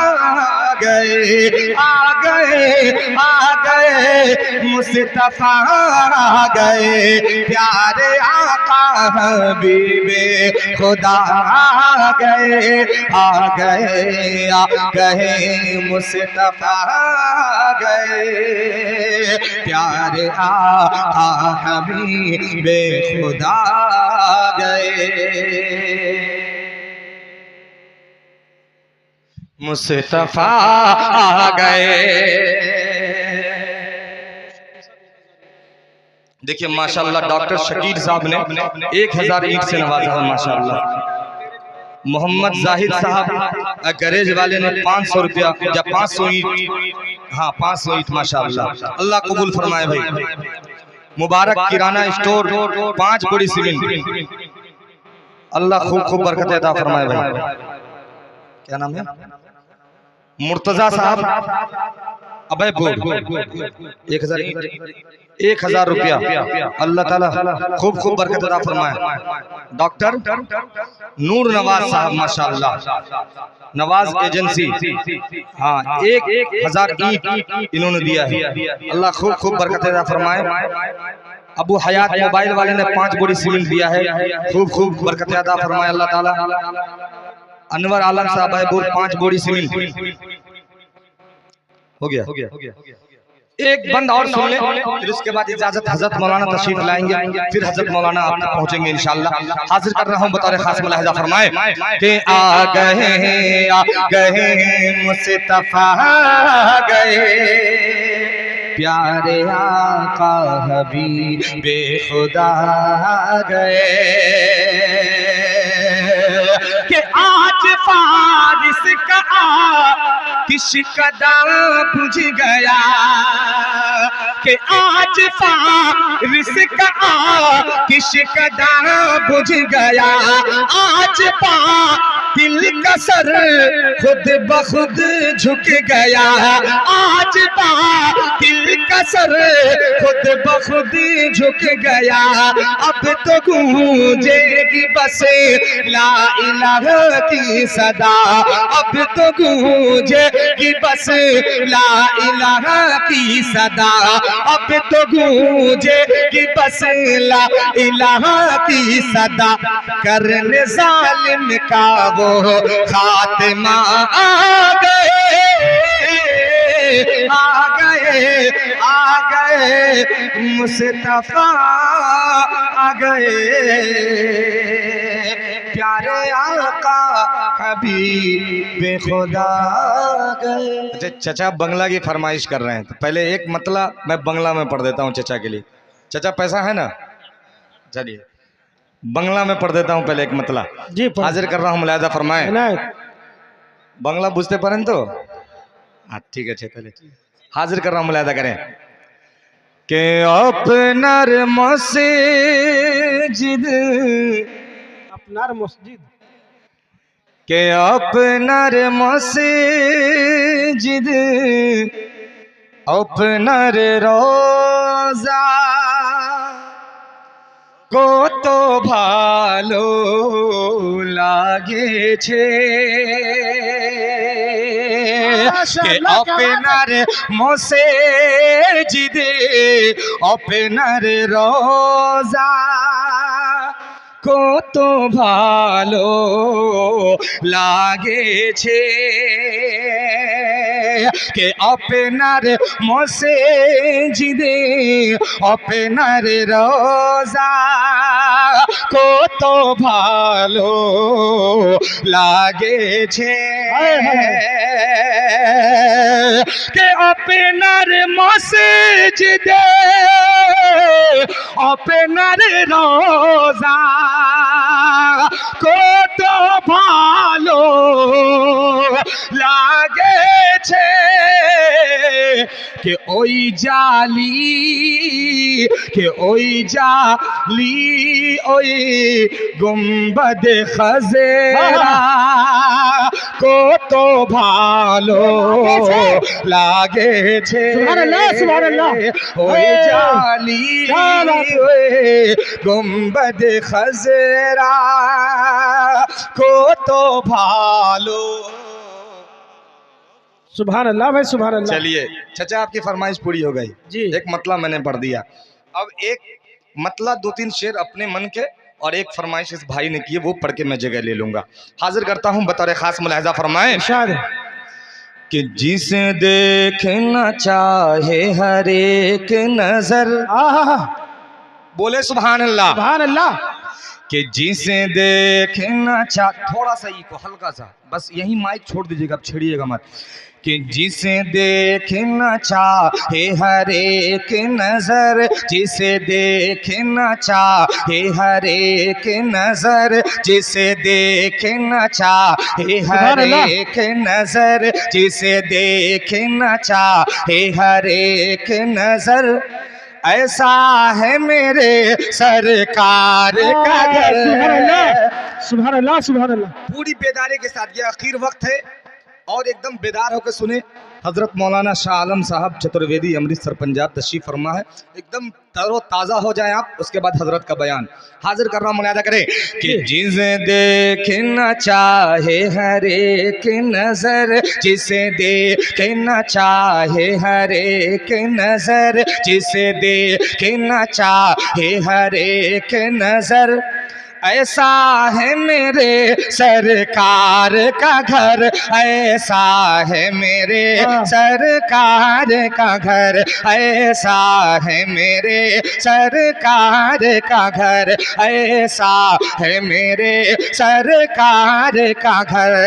गए, आ गए, आ गए मुस्तफा आ गए। प्यारे आका हबीबे खुदा आ गए, आ गए, आ गए मुस्तफा आ गए। प्यारे आका हबीबे खुदा आ गए, मुस्तफा आ गए। देखिए माशाल्लाह डॉक्टर शकीर साहब ने 1000 ईंट से नवाजा है माशाल्लाह। मोहम्मद जाहिद साहब गैरेज वाले ने 500 रुपया या 500 ईंट, हाँ 500 ईंट माशाल्लाह। अल्लाह कबूल फरमाए भाई। मुबारक किराना स्टोर 5 बोरी सीमेंट, अल्लाह खूब खूब बरकत अता फरमाए भाई। क्या नाम है? मुर्तजा साहब अभयपुर 1000 रुपया, अल्लाह ताला खूब खूब बरकत अता फरमाए। डॉक्टर नूर नवाज साहब माशाल्लाह नवाज एजेंसी, हाँ 1000 ईंट इन्होंने दिया है, अल्लाह खूब खूब बरकत अता फरमाए। अबू हयात मोबाइल वाले ने 5 बोरी सीमेंट दिया है, खूब खूब बरकत अता फरमाए अल्लाह ताला। अनवर आलम साहब अभयपुर 5 बोरी सीमेंट हो गया। एक बंद और सुन ले, फिर उसके बाद इजाजत हजरत मौलाना तशरीफ लाएंगे, फिर हजरत मौलाना आप तक पहुंचेंगे इंशाल्लाह। हाजिर कर रहा हूं बतौर खास मुलाहिजा फरमाए कि आ गए मुस्तफा आ गए। प्यारे आका हबीबे खुदा आ गए कि आज फारिस का किश कदा बुझ गया, कि आज फारिस का किश कदा बुझ गया। आज दिल का सर खुद ब खुद झुक गया, आज दिल का सर खुद ब खुद झुक गया। अब तो गूंजेगी बस ला इलाहा की सदा, अब तो गूंजेगी बस ला इलाहा की सदा, अब तो गूंजेगी बस ला इलाहा की सदा। करने जालिम का वो खात्मा आ गए, आ गए, आ गए मुस्तफा आ गए। प्यारे आका हबीबे खुदा आ गए। अच्छा चचा बंगला की फरमाइश कर रहे हैं, तो पहले एक मतला मैं बंगला में पढ़ देता हूँ चचा के लिए। चचा पैसा है ना? चलिए बंगला में पढ़ देता हूँ पहले एक मतला जी, हाजिर कर रहा हूँ मुलाहिजा फरमाए। बंगला बुझते पड़े तो हाँ ठीक है, पहले हाजिर कर रहा हूँ मुलाहिजा करें कि अपनार मस्जिद,
अपनार मस्जिद
के अपनार मस्जिद अपनार रोजा को तो भालो लागे छे, के अपनार मस्जिद अपनार रोजा को तो भालो लागे छे, के अपनार मस्जिदे अपनार रोजा को तो भालो लागे छे के अपनार मस्जिदे अपनार रोजा को तो भालो लागे छे के ओई जाली ओई गुंबद खजेरा को तो भालो लागे छे
सुभान अल्लाह।
ओई जाली ओई गुंबद खजेरा को तो भालो।
सुभान अल्लाह भाई, सुभान अल्लाह।
चलिए चाचा, आपकी फरमाइश पूरी हो गई
जी।
एक मतला मैंने पढ़ दिया, अब एक मतला 2-3 शेर अपने मन के और एक फरमाइश इस भाई ने की है, वो पढ़ के मैं जगह ले लूंगा। हाजिर करता हूं, बतौर खास मुलाहिजा फरमाएं
इरशाद
कि जिसे देखना चाहे हर एक नजर, बोले सुभान अल्लाह,
सुभान अल्लाह।
कि जिसे देखना थोड़ा सा ही को हल्का सा, बस यही माइक छोड़ दीजिएगा, अब छेड़िएगा मत। कि जिसे देखना चाहे हर एक नजर, जिसे देखना चाहे हर एक नजर, जिसे देखना चाहे हर एक नजर, जिसे देखना चाहे हर एक नजर, ऐसा है मेरे सरकार का घर।
सुभान अल्लाह, सुभान अल्लाह।
पूरी बेदारी के साथ ये आखिर वक्त है और एकदम बेदार होकर सुने। हजरत मौलाना शाह आलम साहब चतुर्वेदी अमृतसर पंजाब तशरीफ फरमा है, एकदम तरो ताज़ा हो जाए आप, उसके बाद हजरत का बयान हाजिर कर रहा हूँ, मुलाहिजा करें कि जिसे देखना चाहे हर एक नजर, जिसे देखना चाहे हर एक नजर, जिसे देखना चाहे हर एक नजर, ऐसा है मेरे सरकार का घर, ऐसा है मेरे सरकार का घर, ऐसा है मेरे सरकार का घर, ऐसा है मेरे सरकार का घर।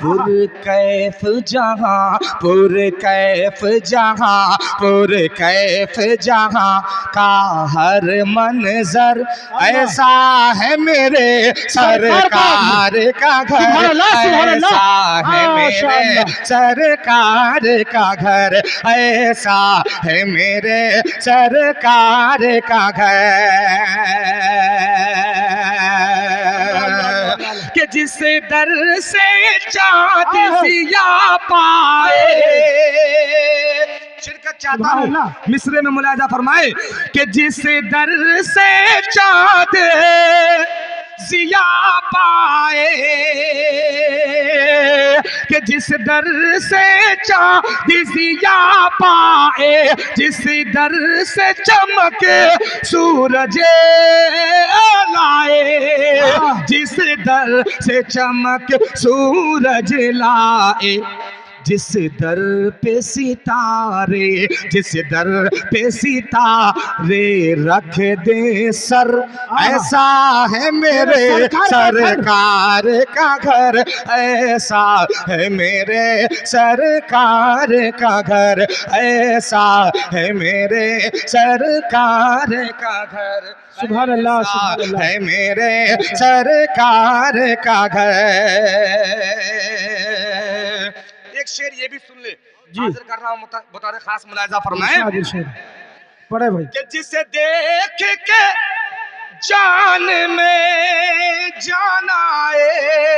पुरकैफ जहाँ, पुरकैफ जहाँ, पुरकैफ जहाँ का हर मंजर, ऐसा है मेरे सरकार का घर, ऐसा है मेरे सरकार का घर, ऐसा है मेरे सरकार का घर। कि जिस दर से चाँद जिया पाए, शिरकत चाहता हूँ मिसरे में मुलाहिजा फरमाए कि जिस दर से चाँद जिया पाए, कि जिस दर से चाँद जिया पाए, जिस दर से चमक सूरज लाए, जिस दर से चमक सूरज लाए, जिस दर पे सितारे, जिस दर पे सितारे रख दे सर, ऐसा है मेरे सरकार का घर, ऐसा है मेरे सरकार का घर, ऐसा है मेरे सरकार का घर।
सुभान अल्लाह, सुभान अल्लाह।
है मेरे सरकार का घर। एक शेर ये भी सुन ले, हाजिर कर रहा हूँ, बतौर खास मुलाहिजा फरमाएं
पढ़े भाई
कि जिसे देख के जान में जान आए,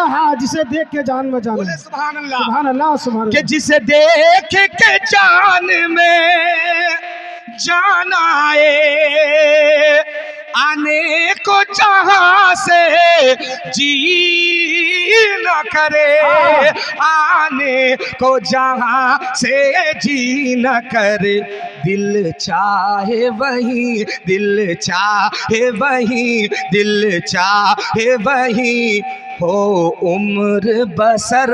हाँ, जिसे देख के जान में जान,
बोले सुभान अल्लाह,
सुभान अल्लाह, सुभान
कि जिसे देख के जान में जान आए, आने को जहाँ से जी न करे, आने को जहाँ से जी न करे, दिल चाहे वही, दिल चाहे वही, दिल चाहे वही हो उम्र बसर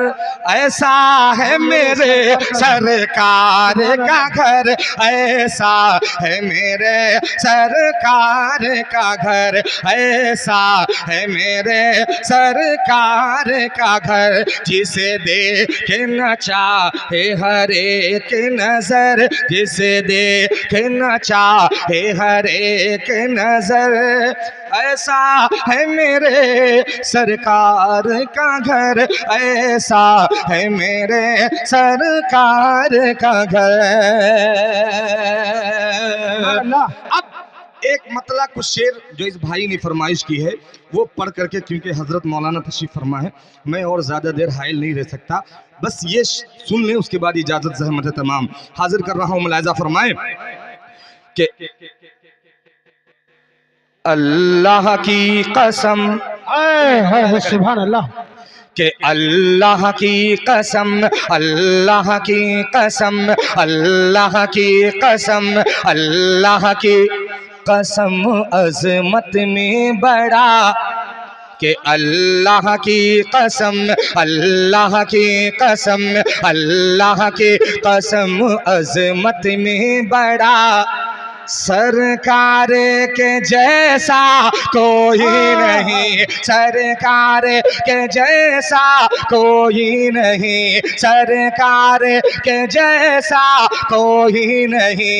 ऐसा है मेरे सरकार का घर, ऐसा है मेरे सरकार का घर, ऐसा है मेरे सरकार का घर, जिसे देखे न चाहे हर एक नजर, जिसे देखे न चाहे हर एक नजर, ऐसा है मेरे सरकार का घर, ऐसा है मेरे सरकार का घर।
अल्लाह।
अब एक मतलब कुछ शेर जो इस भाई ने फरमाइश की है वो पढ़ करके, क्योंकि हजरत मौलाना तशरीफ फरमा है, मैं और ज़्यादा देर हाइल नहीं रह सकता, बस ये सुन लें, उसके बाद इजाज़त ज़हमत तमाम हाजिर कर रहा हूँ। मुलाहिज़ा फरमाए कि अल्लाह की कसम,
सुभान अल्लाह,
कि अल्लाह की कसम, अल्लाह की कसम, अल्लाह की कसम, अल्लाह की कसम अज़मत में बड़ा, कि अल्लाह की कसम, अल्लाह की कसम, अल्लाह की कसम अज़मत में बड़ा, सरकार के जैसा कोई नहीं, सरकार के जैसा कोई नहीं, सरकार के जैसा कोई नहीं,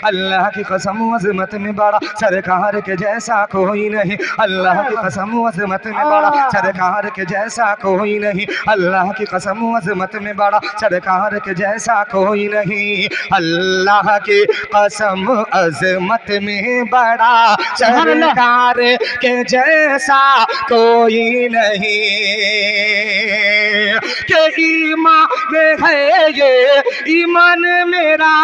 अल्लाह की कसम अज़मत में बड़ा, सरकार के जैसा कोई नहीं, अल्लाह की कसम अज़मत में बड़ा, सरकार के जैसा कोई नहीं, अल्लाह की कसम अज़मत में बड़ा, सरकार के जैसा कोई नहीं, अल्लाह की कसम अज़मत में बड़ा, सरकार के जैसा कोई नहीं, के ईमान है ये ईमान मेरा,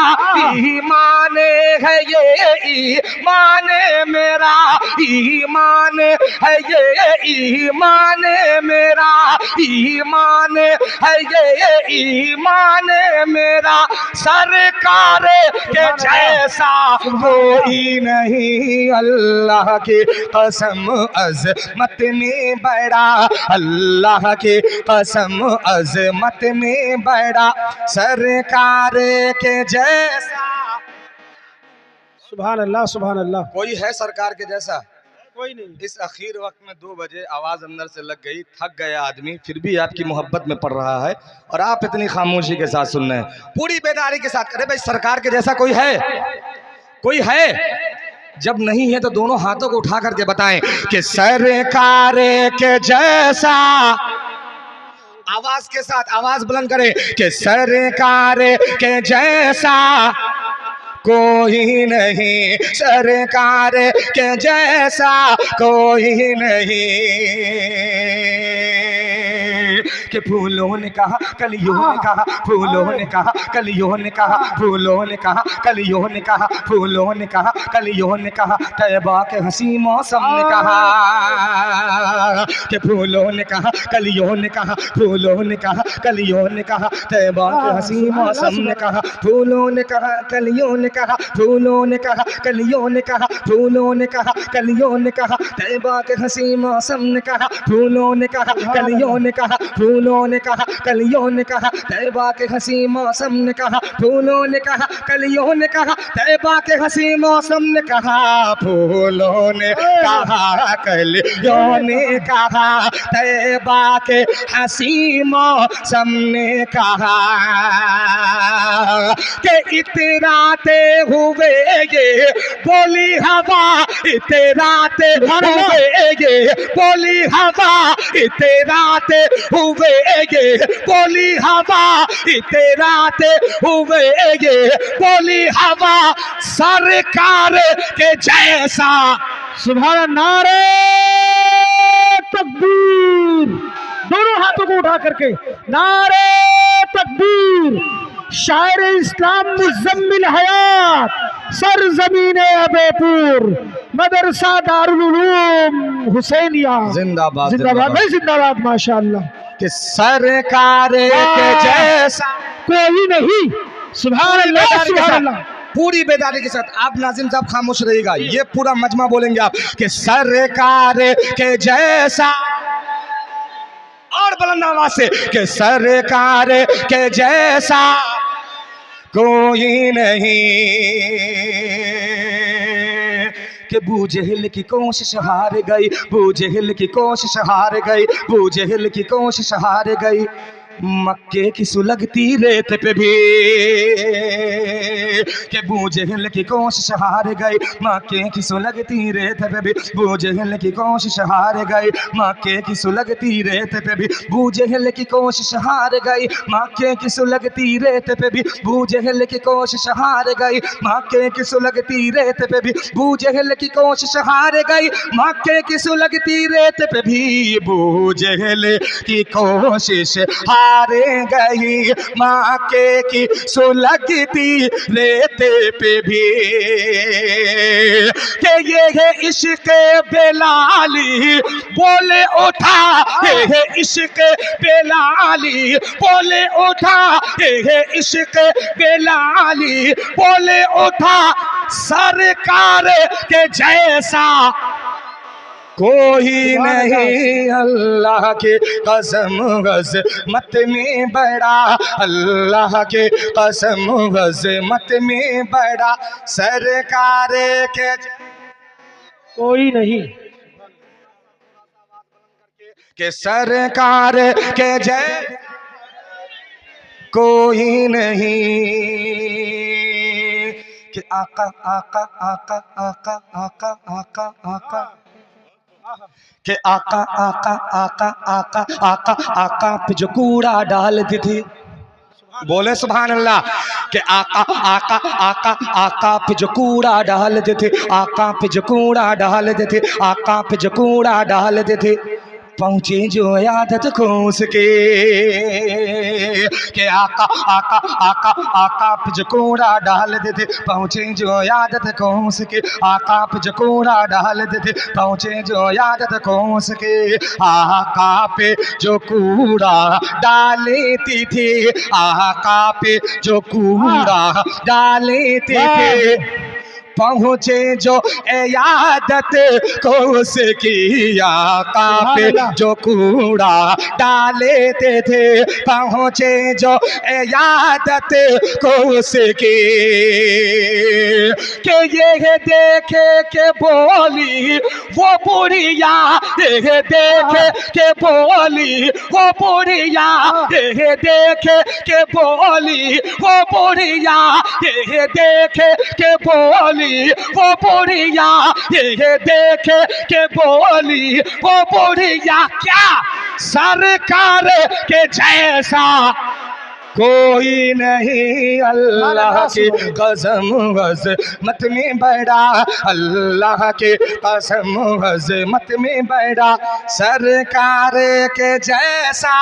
ईमान है ये ईमान मेरा, ईमान है ये ईमान मेरा, ईमान है ये ईमान मेरा, सरकार के जैसा कोई नहीं, अल्लाह की कसम अज़मत में बड़ा, अल्लाह की कसम अज़मत में बड़ा, सरकार के जैसा।
सुभान अल्लाह, सुभान अल्लाह।
कोई है सरकार के जैसा?
कोई नहीं।
इस अखीर वक्त में 2 बजे आवाज़ अंदर से लग गई, थक गया आदमी, फिर भी आपकी मोहब्बत में पड़ रहा है और आप इतनी खामोशी के साथ सुन रहे हैं, पूरी बेदारी के साथ। अरे भाई, सरकार के जैसा कोई है? कोई है? जब नहीं है तो दोनों हाथों को उठा करके बताएं कि सरकार के जैसा, आवाज के साथ आवाज बुलंद करें कि सरकार के जैसा कोई नहीं, सरकार के जैसा कोई नहीं, कि फूलों ने कहा कलियों ने कहा, फूलों ने कहा कलियों ने कहा, फूलों ने कहा कलियों ने कहा, फूलों ने कहा कलियों ने कहा, तैबा के हंसी मौसम ने कहा, कि फूलों ने कहा कलियों ने कहा, फूलों ने कहा कलियों ने कहा, तैबा के हंसी मौसम ने कहा, फूलों ने कहा कलियों ने कहा, फूलों ने कहा कलियों ने कहा, फूलों ने कहा कलियों ने कहा, तैबा के हंसी मौसम ने कहा, फूलों ने कहा कलियों ने कहा, फूलों ने कहा कलियों ने कहा, तैबा के हंसी मौसम ने कहा, फूलों ने कहा कलियों ने कहा, तैबा के हंसी मौसम ने कहा, फूलों ने कहा कलियों ने कहा, तैबा के हंसी मौसम ने कहा, कि इतराते हुए ये बोली हवा, इतराते हुए ये बोली हवा, इतराते हुए ये बोली हवा, इतराते हुए ये बोली हवा, सरकार के जैसा।
सुभान, नारे तकबीर, दोनों हाथों को उठा करके नारे तकबीर। शायर इस्लाम मुज़म्मिल हयात, सरज़मीन अबेपुर, मदरसा दारुल उलूम हुसैनिया,
जिंदाबाद
जिंदाबाद भाई, जिंदाबाद, माशाअल्लाह।
कि सरकार के जैसा
कोई नहीं। सुभान अल्लाह, सुभान अल्लाह।
पूरी बेदारी के साथ। आप नाज़िम साहब खामोश रहिएगा, ये पूरा मजमा बोलेंगे आप कि सरकार के जैसा, और बुलंद आवाज से कि सरकार के जैसा कोई नहीं, कि बूजहल की कोशिश हार गई, बूजहल की कोशिश हार गई, बूजहल की कोशिश हार गई, मक्के की सुलगती रेत पे भी, कि बूजहल की कोशिश हार गई, मक्के की सुलगती रेत पे भी, बूजहल की कोशिश हार गई, मक्के की सुलगती रेत पे भी, बूजहल की कोशिश हार गई, मक्के की सुलगती रेत पे भी, बूजहल की कोशिश हार गई, मक्के की सुलगती रेत पे भी, बूजहल की कोशिश हार गई, मक्के की सुलगती रेत पे भी, बूजहल की कोशिश हार गई, मक्के की सुलगती रेत पे भी, कि ये है इश्क बेलाली बोले उठा, ये है इश्क बेलाली बोले उठा, ये है इश्क बेलाली बोले उठा, सरकार के जैसा कोई नहीं, अल्लाह के कसम गज़मत में बड़ा, अल्लाह के कसम गज़मत में बड़ा, सरकार के
कोई नहीं,
कि सरकार के जैसा कोई नहीं, कि आका आका आका आका आका आका आका, कि आका आका आका आका आका आका पे जो कूड़ा डालती थी, बोले सुभान अल्लाह, कि आका आका आका आका पे जो कूड़ा डालते थे, आका पे जो कूड़ा डालते थे, आका पे जो कूड़ा डालते थे, पहुँचे जो आदत को उसके, कि आका आका आका आका पे जो कूड़ा डाल देते, पहुँचे जो आदत को उसके, आका पे जो कूड़ा डाल देते, पहुँचे जो आदत को उसके, आका पे जो कूड़ा डालती थी, आका पे जो कूड़ा डालती थी, पहुँचे जो यादत को उसकी, आका पे जो कूड़ा डालते थे, पहुँचे जो यादत को उसकी, कि ये देखे के बोली वो बुढ़िया, ये देखे के बोली वो बुढ़िया, ये देखे के बोली वो बुढ़िया, ये देखे के बोली वो बुढ़िया, ये देखे के बोली वो बुढ़िया, क्या सरकार के जैसा कोई नहीं, अल्लाह की कसम गज़मत में बड़ा, अल्लाह के कसम गज़मत में बड़ा, सरकार के जैसा।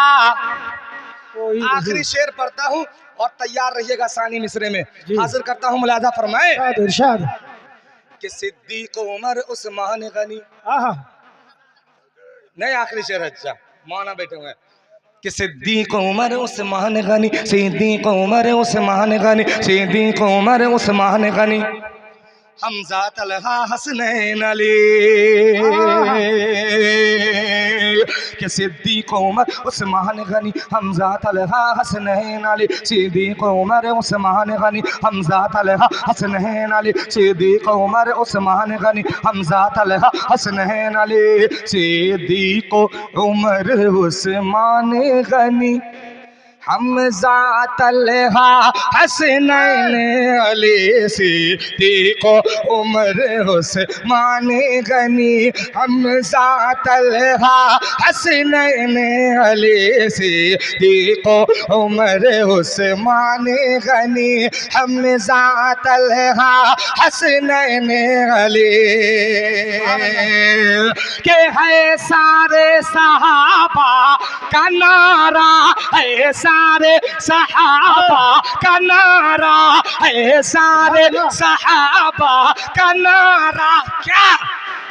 आखिरी शेर पढ़ता हूँ और तैयार रहिएगा सानी मिसरे में हाजिर करता हूँ, मुलाजा फरमाए
इरशाद
कि सिद्दीक उमर उस्मान गनी, नहीं आखिरी शेर है, अच्छा मौना बैठे हुए हैं, कि सिद्दीक उमर उस्मान गनी, सिद्दीक उमर उस्मान गनी, सिद्दीक उमर उस्मान गनी, हमजा तलहा हसनैन अली, कि सिद्दीक उमर उस्मान गनी, हमजा तलहा हसनैन अली, सिद्दीक उमर उस्मान गनी, हमजा तलहा हसनैन अली, सिद्दीक उमर उस्मान गनी, हमजा तलहा हसनैन अली, सिद्दीक उमर उस्मान गनी, हमजा तलहा हसनैन अली, सिद्दीक उमर उस्मान गनी, हमजा तलहा हसनैन अली, सिद्दीक उमर उस्मान गनी, हमजा तलहा हसनैन अली, के है सारे सहाबा का नारा, है सारे सहाबा का नारा, है सारे सहाबा का नारा, क्या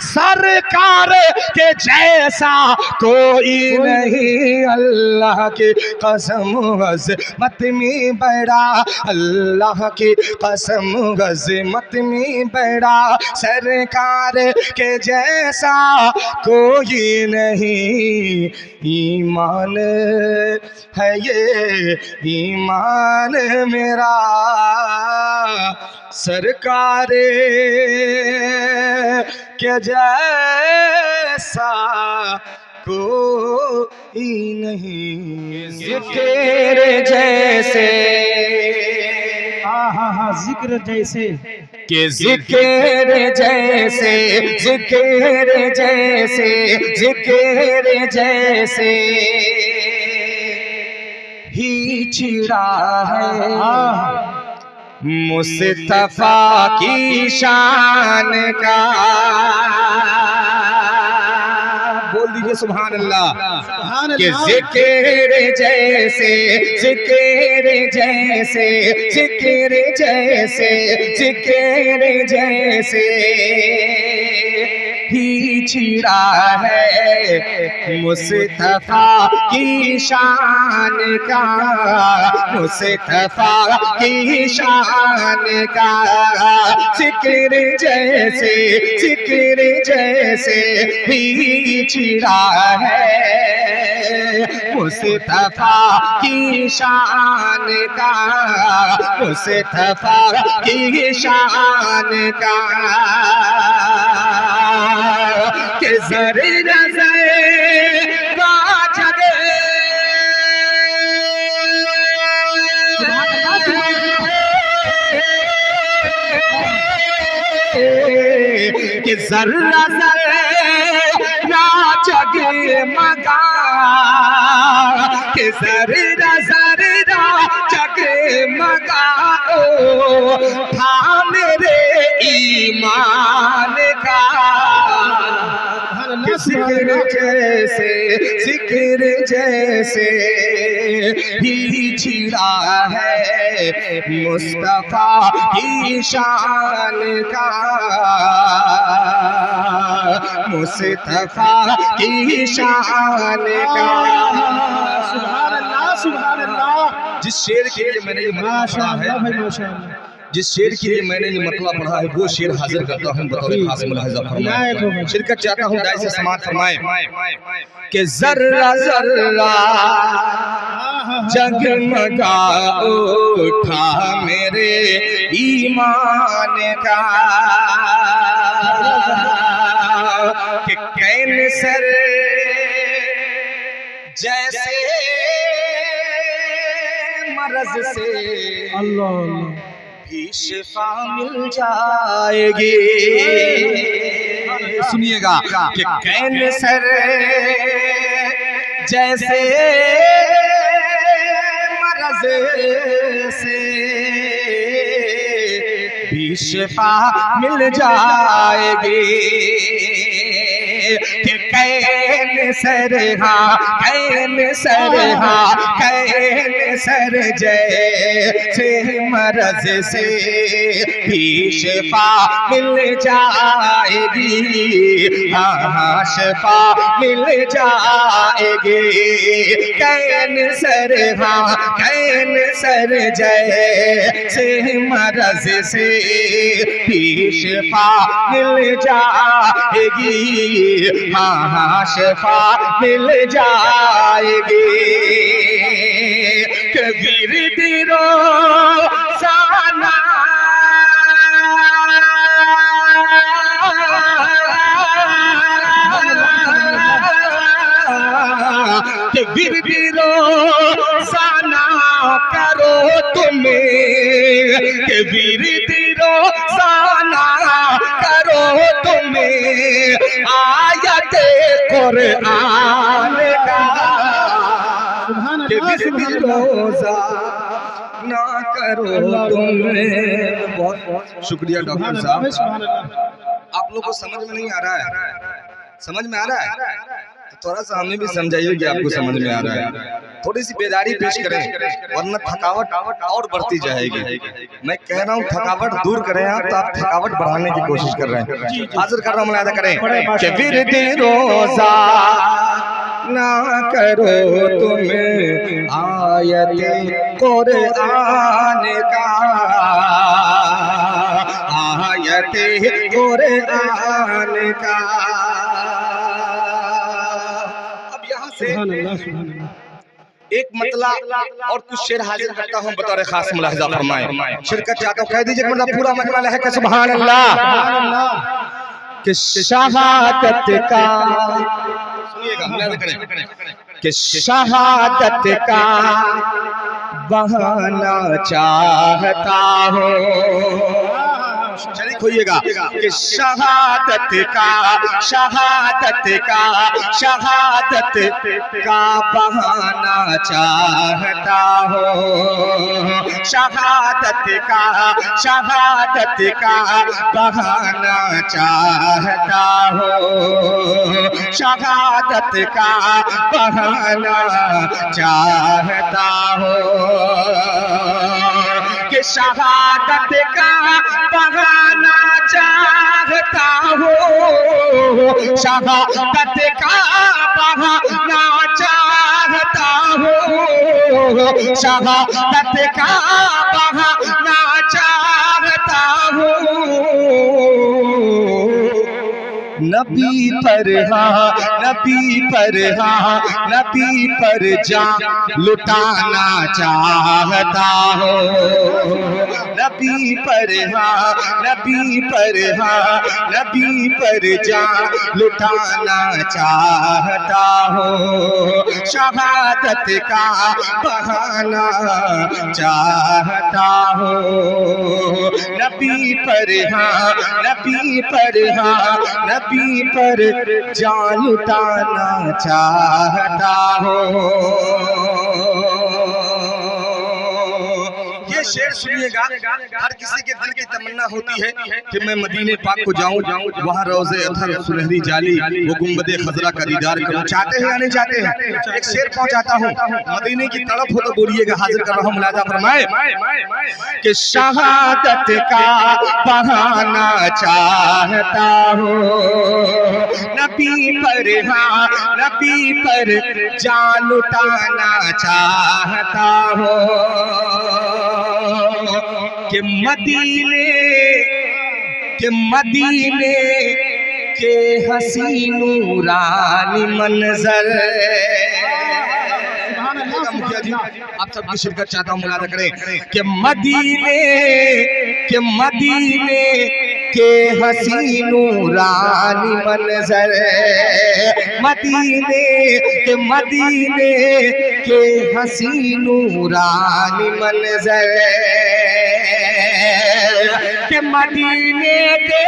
सरकार के जैसा कोई नहीं, अल्लाह की कसम अज़मत में बड़ा, अल्लाह की कसम अज़मत में बड़ा, सरकार के जैसा कोई नहीं। ईमान है ये ईमान मेरा, सरकार के जैसा कोई नहीं। जिक्र जैसे,
हाँ हाँ हाँ, जिक्र जैसे
के जिक्र जैसे, जिक्र जैसे, जिक्र जैसे ही छिड़ा है मुस्तफा की शान का। बोल दीजिए सुभान अल्लाह। कि जिक्र जैसे, जिक्र जैसे, जिक्र जैसे, जिक्र जैसे ही छिड़ा है मुस्तफा की शान का, मुस्तफा की शान का। जिक्र जैसे, जिक्र जैसे ही छिड़ा है मुस्तफा की शान का, मुस्तफा की शान का। के ज़रे नज़र बाजग कि ज़र्रा ज़र्रा जगमगा, कि ज़र्रा ज़र्रा जगमगा था मेरे ईमान का। जिक्र जैसे, जिक्र जैसे ही छिड़ा है मुस्तफा की शान का, मुस्तफा की शान का।
सुभान अल्लाह, सुभान अल्लाह।
जिस शेर के लिए मैंने ये
माशा अल्लाह भाई, माशा अल्लाह।
जिस शेर के लिए मैंने ये मतला पढ़ा है वो शेर हाजिर करता हूँ बतौर खास मुलाहिजा फरमाए। शिरकत चाहता हूँ दाई से समाअत फरमाए कि ज़र्रा ज़र्रा जगमगा उठा मेरे ईमान का, कि कैंसर जैसे मरज़ से
अल्लाह अल्लाह
भी शिफा मिल जाएगी। सुनिएगा कि कैंसर जैसे मरज़ से भी शिफा मिल जाएगी। कि कैंसर हाँ, कैंसर हाँ, कैंसर जैसे मरज़ से भी शिफा मिल जाएगी। हाँ हाँ शिफा मिल जाएगी। कैंसर हाँ, कैंसर जैसे मरज़ से भी शिफा मिल जाएगी। हाँ हाँ शिफा मिल जाएगी। कबीर दिरो साना कबीर दिरो साना करो तुम्हें, कबीर दिरो साना करो तुम्हें आयत कुरान का। रोजा ना करो तुम्हें। बहुत शुक्रिया डॉक्टर साहब। आप लोग को समझ में नहीं आ रहा है? समझ में आ रहा है तो थोड़ा सा हमें भी समझाइए कि आपको समझ में आ रहा है। थोड़ी सी बेदारी पेश करें वरना थकावट और बढ़ती जाएगी। मैं कह रहा हूँ थकावट दूर करें आप, तो आप थकावट बढ़ाने की कोशिश कर रहे हैं। हाजिर कर रहा हूँ, मुलाहिजा करें कि विर्द रोजा ना करो तुम आयते कुरान का, आयते कुरान का। अब यहाँ से
सुभान अल्लाह, सुभान अल्लाह।
एक मतला और कुछ शेर हाजिर करता हूँ बतौर खास, मुलाहिजा फरमाएं। शिरकत चाहता हूँ, कह दीजिए मतलब पूरा मजमा है कि सुभान अल्लाह। कि शहादत का, सुनिएगा मुलाहिजा करें, कि शहादत का बहाना चाहता हो, शरीक होइएगा, कि शहादत का, शहादत का, शहादत का बहाना चाहता हो, शहादत का, शहादत का बहाना चाहता हो, शहादत का बहाना चाहता हो, कि शहादत का बहाना चाहता हो, शहादत का बहाना चाहता हो, शहादत का बहाना चाहता हो। नबी पर हाँ, नबी पर हाँ, नबी पर जान लुटाना चाहता हो, नबी पर हाँ, नबी पर हाँ, नबी पर जान लुटाना चाहता हो, शहादत का बहाना चाहता हो, नबी पर हाँ, नबी पर हाँ, नबी पर जान लुटाना चाहता हो। ये शेर सुनिएगा, हर किसी के दिल की तमन्ना होती है कि मैं मदीने पाक को जाऊं, वहाँ रोज़े अथर सुनहरी जाली, वो गुंबदे खजरा का दीदार करूं। चाहते हैं या नहीं चाहते हैं? एक शेर पहुंचाता हूं, मदीने की तड़प हो तो बोलिएगा। हाजिर कर रहा हूं, मुलाहिजा फरमाए कि शहादत का बहाना चाहता हो, नबी पर हाँ, नबी पर जान लुटाना चाहता हो, कि मदीने के हसीन नूरानी मंजर। मुखिया जी, आप सबकी शिरकत चाहता हूँ, मुलाहिजा करें कि मदीने के हसीन नूरानी मंजर, मदीने के हसीन नूरानी मंजर, के मदीने के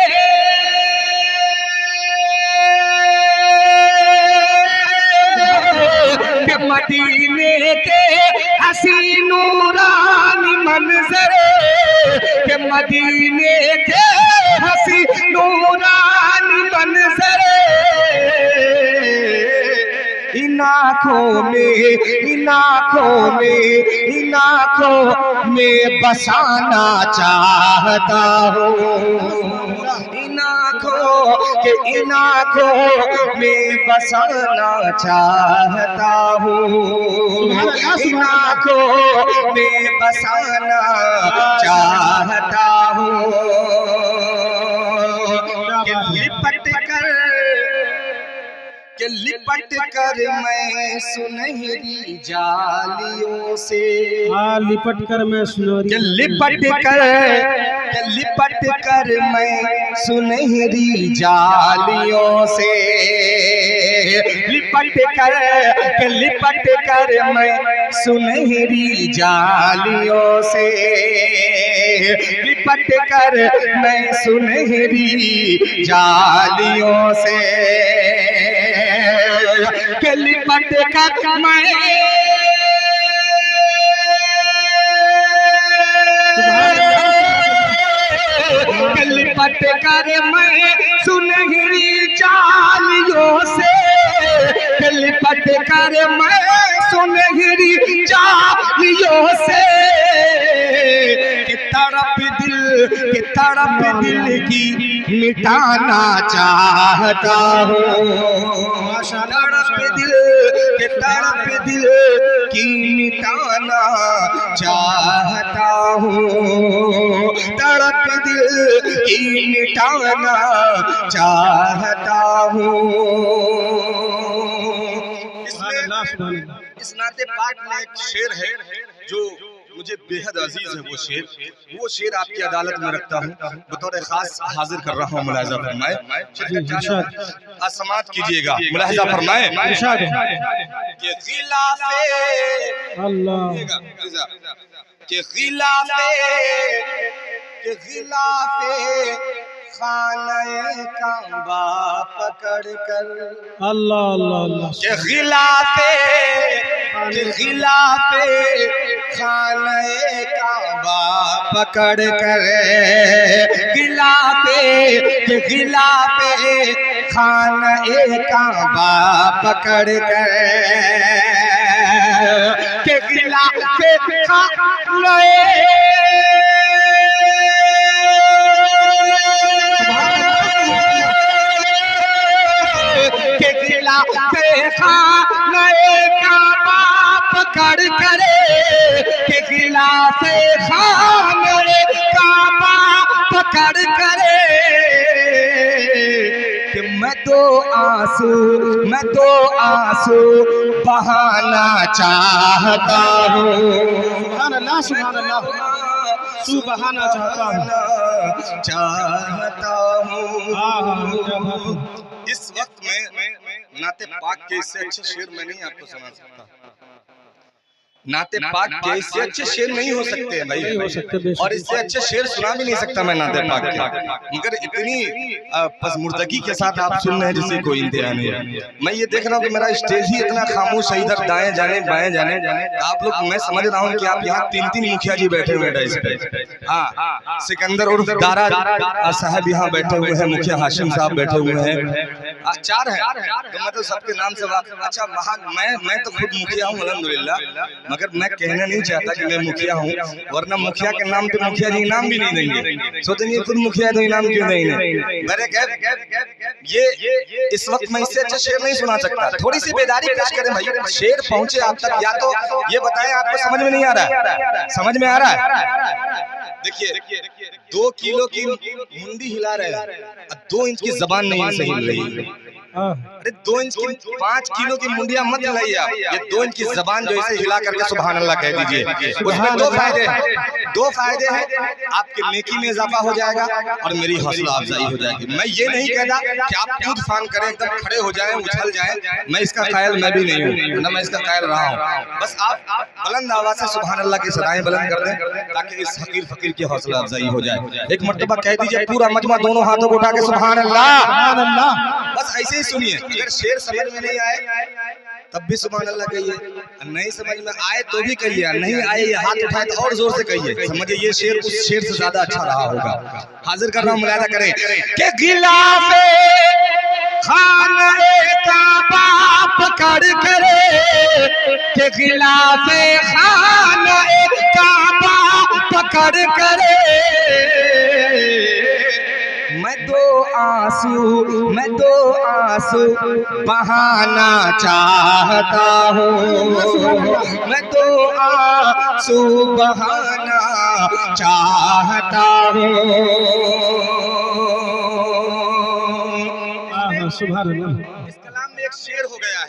मदीने के हसीन नूरानी मंजर, के मदीने के हसीन नूरानी मंजर, इन आँखों में बसाना चाहता हो, इन आँखों में बसाना चाहता हूँ, इन आँखों में बसाना चाहता हूँ, कि लिपट कर मैं सुनहरी जालियों से,
लिपट कर मैं सुनहरी,
कि लिपट कर मैं सुनहरी जालियों से, लिपट कर मैं सुनहरी जालियों से, लिपट कर मैं सुनहरी जालियों से, के लिपट कर मैं लिपट कर मैं सुनहरी जालियों से, लिपट कर मैं सुनहरी जालियों से, तड़प दिल की मिटाना चाहता हूँ। तड़प दिल की मिटाना चाहता हूँ। तड़प दिल की मिटाना चाहता हूँ। इस नाते पाक में एक शेर है जो मुझे बेहद अजीज है। वो शेर आपकी अदालत में रखता हूँ, बतौर खास हाजिर कर रहा हूँ। मुलाहिजा फरमाए, समात कीजिएगा। मुलाहिजा फरमाए कि खिलाफे
अल्लाह
खाने काबा पकड़ कर,
अल्लाह अल्लाह अल्लाह
के खिलाफे खाने काबा पकड़ कर, खिलाफे खाने काबा पकड़ कर, के खिलाफे खाने पकड़ करे, के खिलाफे खाने काबा पकड़ करे, कि मैं दो आंसू बहाना चाहता हूँ।
सुभान अल्लाह सुबहाना
चाहता हूँ। इस वक्त में नाते पाक के इससे अच्छे शेर मैं नहीं आपको सुना सकता। नाते पाक के इससे अच्छे शेर नहीं हो सकते हैं भाई, और इससे अच्छे शेर सुना भी नहीं सकता मैं नाते पाक के, मगर इतनी पसमुर्दगी के साथ आप सुन रहे हैं जिससे कोई इंतहा नहीं है। मैं ये देख रहा हूँ कि मेरा स्टेज ही इतना खामोश है, इधर दाएं जाने बाएं जाने, आप लोग, मैं समझ रहा हूँ कि आप यहाँ 3 मुखिया जी बैठे हुए हैं। हाँ, सिकंदर उर्फ दारा साहब यहाँ बैठे हुए हैं, मुखिया हाशिम साहब बैठे हुए हैं, 4 हैं, तो मैं तो सबके नाम से अच्छा मैं तो खुद मुखिया हूँ अल्हम्दुलिल्लाह, मगर मैं कहना नहीं चाहता कि मैं मुखिया हूँ, वरना मुखिया के नाम पे मुखिया जी इनाम भी नहीं देंगे। सोचेंगे खुद मुखिया तो इनाम क्यों देंगे। मेरे ये इस वक्त मैं इससे अच्छा शेर नहीं सुना सकता। थोड़ी सी बेदारी पेश करें भाई, शेर पहुंचे आप तक, या तो ये बताएं आपको समझ में नहीं आ रहा है, समझ में आ रहा है। देखिए 2 किलो की मुंडी हिला रहे हैं, 2 इंच की जबान नहीं सही हिल रही है। अरे 2 इंच की 5 किलो की मुंडिया मत हिलाइए आप, ये 2 इंच की जबान जो इसे हिला करके सुभान अल्लाह कह दीजिए। उसमें 2 फायदे हैं, आपके नेकी में इजाफा हो जाएगा और मेरी हौसला अफजाई हो जाएगी। मैं ये नहीं कहता कि आप कूद फान करें, एकदम खड़े हो जाएं, उछल जाएं, मैं इसका कायल मैं भी नहीं हूँ, ना मैं इसका कायल रहा हूँ। बस आप बुलंद आवाज से सुभान अल्लाह की सदाएं बुलंद कर दें ताकि इस हकीर फकीर की हौसला अफजाई हो जाए। एक मर्तबा कह दीजिए पूरा मजमा दोनों हाथों को उठा के सुभान अल्लाह। बस ऐसे ही सुनिए, अगर शेर समझ में नहीं आए तब भी सुभान अल्लाह कहिए, नहीं समझ में आए तो भी कहिए, नहीं आए ये हाथ उठाए तो और जोर से कहिए। समझिए ये शेर उस शेर से ज्यादा अच्छा रहा होगा। हाजिर कर रहा हूं, मुलाहिजा करें कि गिलाफे खाने काबा पकड़ करे, के गिलाफे खाने काबा पकड़ करे, मैं दो आंसू बहाना चाहता हूँ, मैं 2 आंसू बहाना चाहता हूँ।
सुभान अल्लाह।
इस कलाम में एक शेर हो गया है।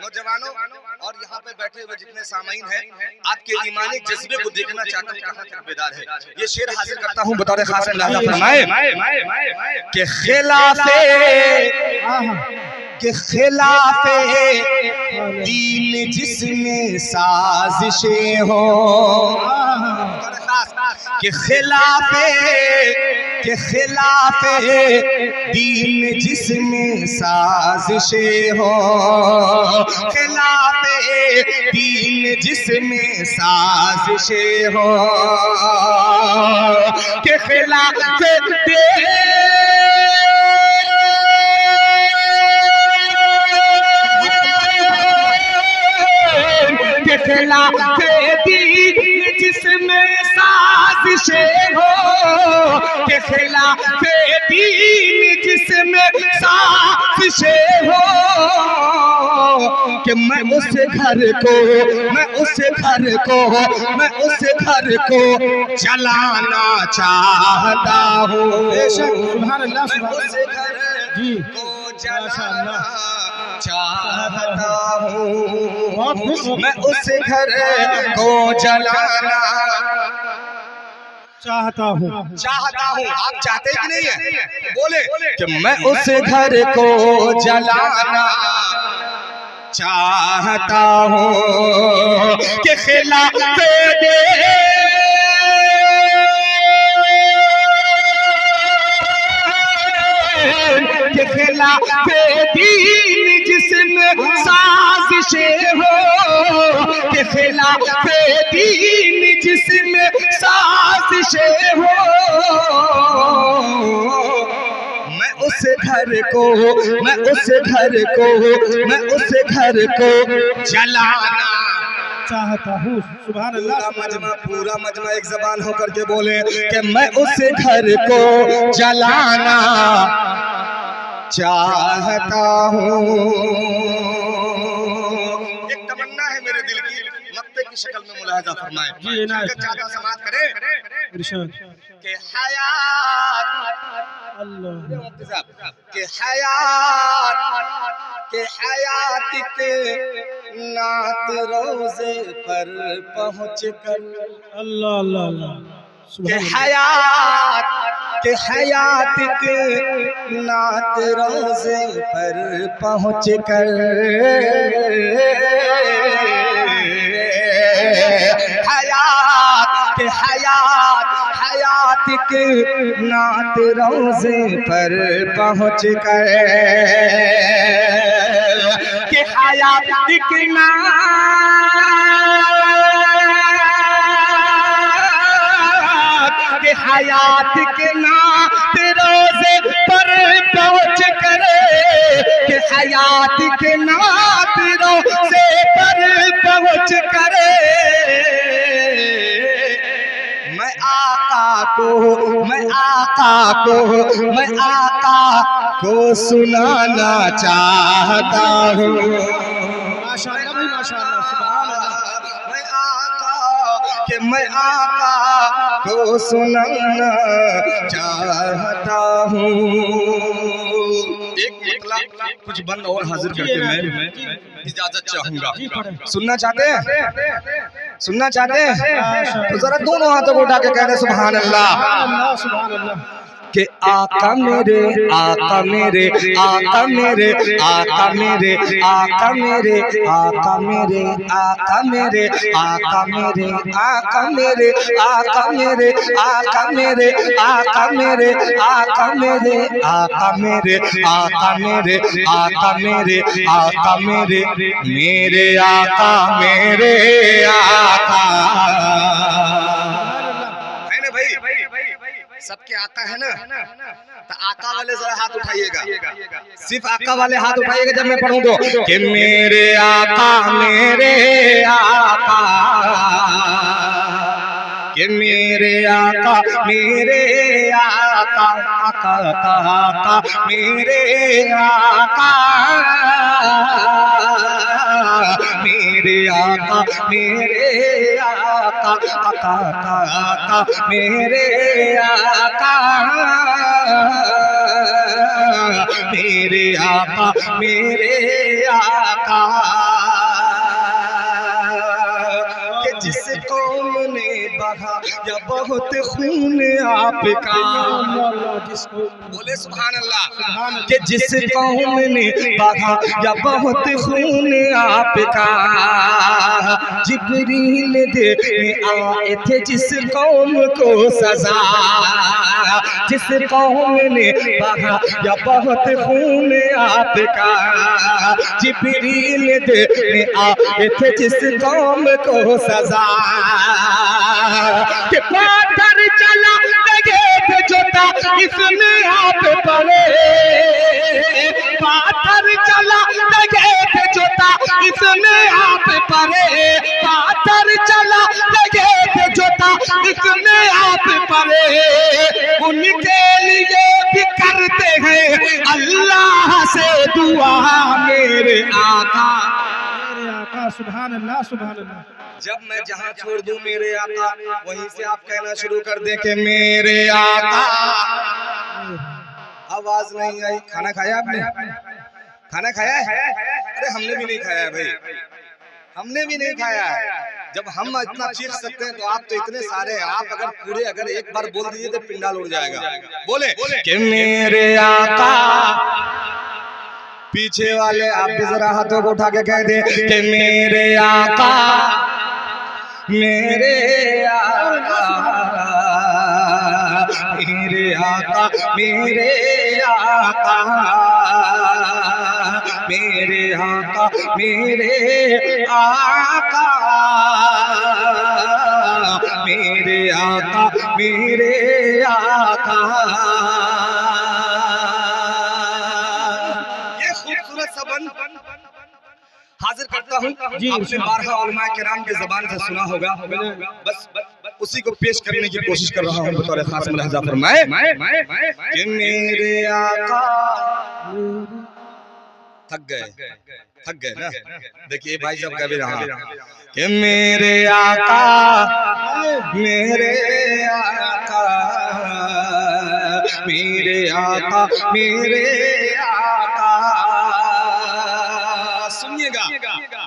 नौजवानों और यहाँ पे बैठे हुए जितने सामाईन हैं, आपके ईमानी जज्बे को देखना चाहता हूँ कहाँ तक बेदार है। ये शेर हाजिर करता हूँ बतौर खास मुलाहिजा फरमाए कि खिलाफे दीन जिसमें साजिशें हो, के खिलाफे दीन जिसमें साजिशें हो, खिलाफे दीन जिसमें साजिशें हो, के खिलाफे खिलाफे दीन जिसमें साजिशें साजिशें हो के खिलाफ दीन जिसमें साजिशें हो कि मैं उस घर को जलाना चाहता हूँ।
सुभान अल्लाह,
मैं
सुभान
उस
अल्लाह।
घर
जी
को जलाना चाहता हूँ। मैं उस घर को जलाना
चाहता हूँ।
आप चाहते कि नहीं है? बोले कि मैं उस घर को जलाना चाहता हूँ कि खिलाफ के खिलाफ दीन जिसमें साजिशें हो के खिलाफ दीन जिसमें साजिशें हो मैं उस घर को जलाना
चाहता हूँ। सुभान अल्लाह।
पूरा मजमा एक जबान होकर के बोले कि मैं उस घर को जलाना चाहता हूँ। एक तमन्ना है मेरे दिल की, मक्ते की शक्ल में मुलाहिजा फरमाए। ज्यादा समात करे कि हयात
अल्लाह
के हयात के नात रोजे पर पहुँच कर
अल्लाह अल्लाह अल्लाह।
के हयात के नात रोजे पर पहुँच कर हयात के नात रोजे पर पहुँच कर के हयात के हयात के नात रोजे पर पहुँच कर के हयात के नात रोजे पर पहुँच कर मैं आका को सुनाना चाहता हूँ।
माशाअल्लाह भाई, माशाअल्लाह। सुभान अल्लाह।
मैं आका को सुनाना चाहता हूँ। एक कुछ बंद और हाजिर करके मैं इजाजत चाहूंगा। सुनना चाहते हैं तो जरा दोनों हाथों को उठा के कह रहे सुभान अल्लाह।
सुभान अल्लाह।
कि आका मेरे आका मेरे आका मेरे आका मेरे आका मेरे आका मेरे आका मेरे आका मेरे आका मेरे आका मेरे आका मेरे आका मेरे आका मेरे आका मेरे आका मेरे आका मेरे आका मेरे मेरे आका मेरे आका है ना भाई? सबके आका है ना, तो आका वाले जरा हाथ उठाइएगा, सिर्फ आका वाले हाथ उठाइएगा जब मैं पढ़ूं तो कि मेरे आका कि मेरे आका आका मेरे आका मेरे आका मेरे आका मेरे आका मेरे आका मेरे आका कि जिस कौम ने बहा या बहुत खून आपका, बोले सुभान अल्लाह, कि जिस कौम ने बहा या बहुत खून आपका, जिब्रील देने आए थे जिस कौम को सजा, जिस कौम ने बहा या बहुत खून आपका, जिब्रील देने आए थे जिस कौम को सजा, कि पाथर चला लगे थे जोता इसमें आप पड़े, पाथर चला लगे थे जोता इसमें आप पड़े, पाथर चला लगे थे जो तारीफ में आप परे, उनके लिए भी करते हैं अल्लाह से दुआ मेरे आका।
सुभान अल्लाह सुभान अल्लाह।
जब मैं जहां छोड़ दूं मेरे आका, वहीं से आप कहना शुरू कर दे के मेरे आका। आवाज नहीं आई। खाना खाया आपने? खाना खाया है? अरे हमने भी नहीं खाया है भाई, हमने भी नहीं खाया है। जब हम इतना चीख सकते हैं तो आप तो इतने सारे हैं, आप अगर पूरे अगर एक बार बोल दीजिए तो पिंडाल उड़ जाएगा। बोले कि मेरे आका। पीछे वाले आप भी जरा हाथों को उठा के कह दे कि मेरे आका, मेरे आका, मेरे आका, मेरे आका, मेरे आका, मेरे आका, मेरे आका, मेरे आका। ये खूबसूरत सबन हाजिर करता हूँ। आपने बारहा उलमा किराम के ज़बान से सुना होगा, बस उसी को पेश करने की कोशिश कर रहा हूँ बतौर खास मुलाहिज़ा फरमाए कि मेरे आका। थक गए ना। देखिए भाई साहब कह भी रहा कि मेरे आका, मेरे आका, मेरे आका, मेरे आका। सुनिएगा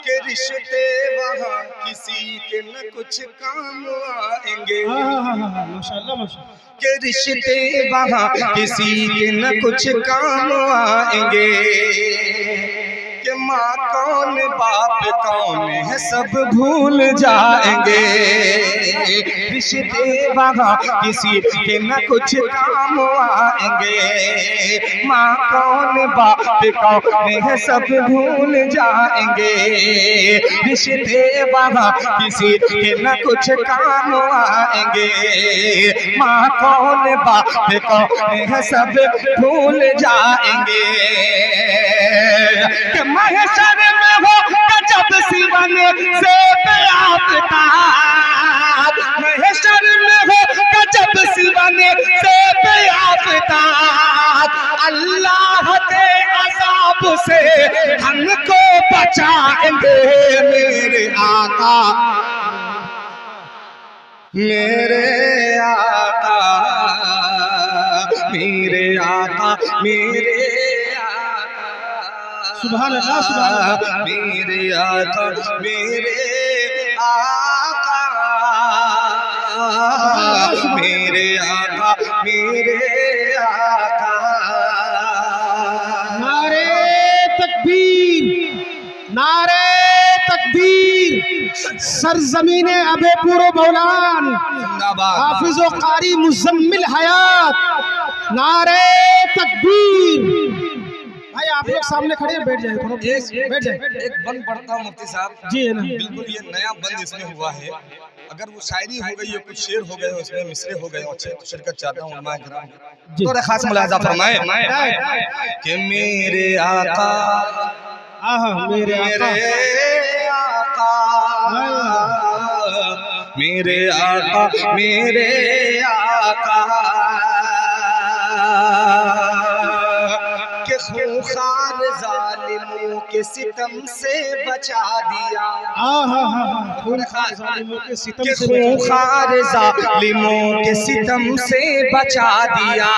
कि रिश्ते वहाँ किसी के न कुछ काम आएंगे,
माशाल्लाह माशाल्लाह।
के रिश्ते वहाँ किसी के न कुछ काम आएंगे, कि माँ कौन बाप कौन है सब भूल जाएंगे। रिश्ते वहाँ किसी के न कुछ काम आएंगे, माँ कौन बाप कौन है सब भूल जाएंगे। रिश्ते वहाँ किसी के न कुछ काम आएंगे, माँ कौन बाप कौन है सब भूल जाएंगे। महशर में हो जब सिवन से बेआफ्ताब, महशर में हो जब सिवन से बेआफ्ताब, अल्लाह के अज़ाब से हमको बचाएंगे मेरे आका, मेरे आका, मेरे आका, मेरे
सुभान अल्लाह सुभान अल्लाह।
मेरे आका, मेरे आका, मेरे आका, मेरे आका।
नारे तकबीर, नारे तकबीर। सरजमीने अबेपुर बौलान, हाफिज़ो कारी मुज़म्मिल हयात। नारे तकबीर। भाई आप लोग सामने खड़े हैं, बैठ जाए थोड़ा, बैठ जाए।
एक बंद पढ़ता हूँ मुफ्ती साहब
जी है ना।
बिल्कुल ये नया बंद इसमें हुआ है। अगर वो शायरी हो गई है, कुछ शेर हो गए, उसमें मिसरे हो गए अच्छे, तो शिरकत चाहता हूँ उलमा किराम तो खास मुलाहिज़ा फरमाए कि मेरे आका,
मेरे आका,
मेरे आका, मेरे आका, के खूंखार जालिमों के सितम से बचा दिया,
खूंखार जालिमों के सितम
के
से
खूंखार जालिमों के सितम से बचा दिया,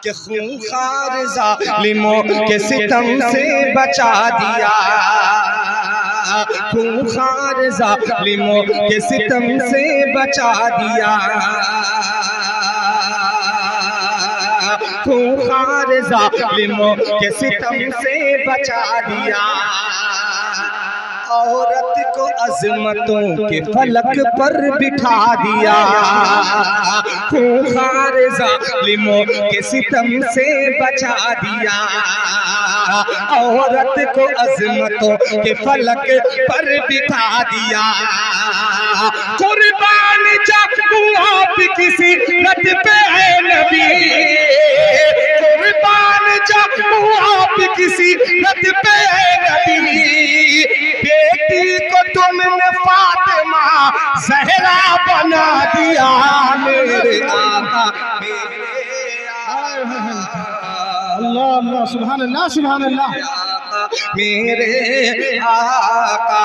के खूंखार जालिमों के सितम से बचा दिया, खूंखार जालिमों के सितम से बचा दिया, खूंखार जालिमों के सितम से बचा दिया। औरत को अज़मतों के फलक पर बिठा दिया, खूंखार जालिमों के सितम से बचा दिया, औरत को अज़मतों के फलक पर बिठा दिया। कुर्बान जाऊं आप किसी रत पे है नबी, कुर्बान जाऊं आप किसी रत पे है नबी, बेटी को तुमने फातिमा सहरा बना दिया मेरे आका मेरे
अल्लाह अल्लाह सुभान अल्लाह सुभान अल्लाह।
मेरे आका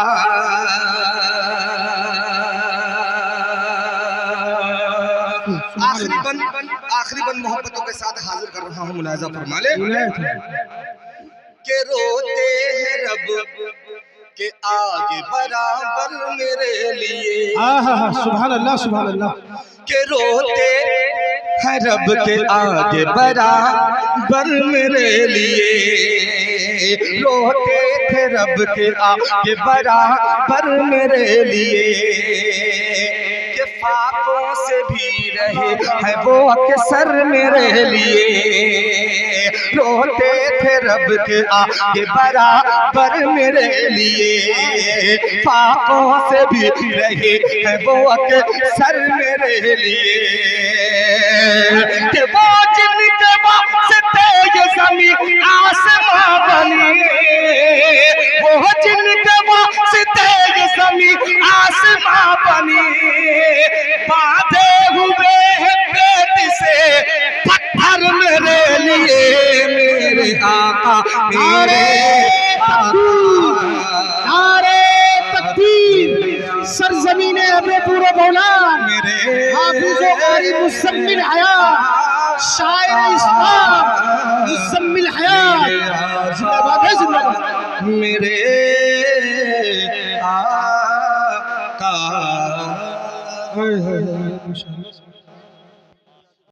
आखिरी बन मोहब्बतों के साथ हाजिर कर रहा हूँ, मुलाजा फरमा ले के रोते हैं रब के आगे बराबर मेरे लिए।
सुभान अल्लाह सुभान अल्लाह।
के रोते हैं रब के आगे बराबर मेरे लिए, रोते थे रब के आगे बराबर मेरे लिए। के फाकों से भी रहे है वो अक्सर मेरे लिए, रोते थे रब के आगे बराबर मेरे लिए। फाकों से भी रहे है वो अक्सर मेरे लिए। कि वो जिनके वास्ते ये ज़मीन आसमां बनी, वो जिनके वास्ते ये ज़मीन आसमां बनी, बांधे हुए हैं पेट से पत्थर मेरे लिए मेरे आका मेरे
नारे तकबीर। सरज़मीने अबे पूरे मौला हाफिज़ो कारी मुज़म्मिल हयात शायर इस्लाम मुज़म्मिल हयात जिंदाबाद है जिंदाबाद।
मेरे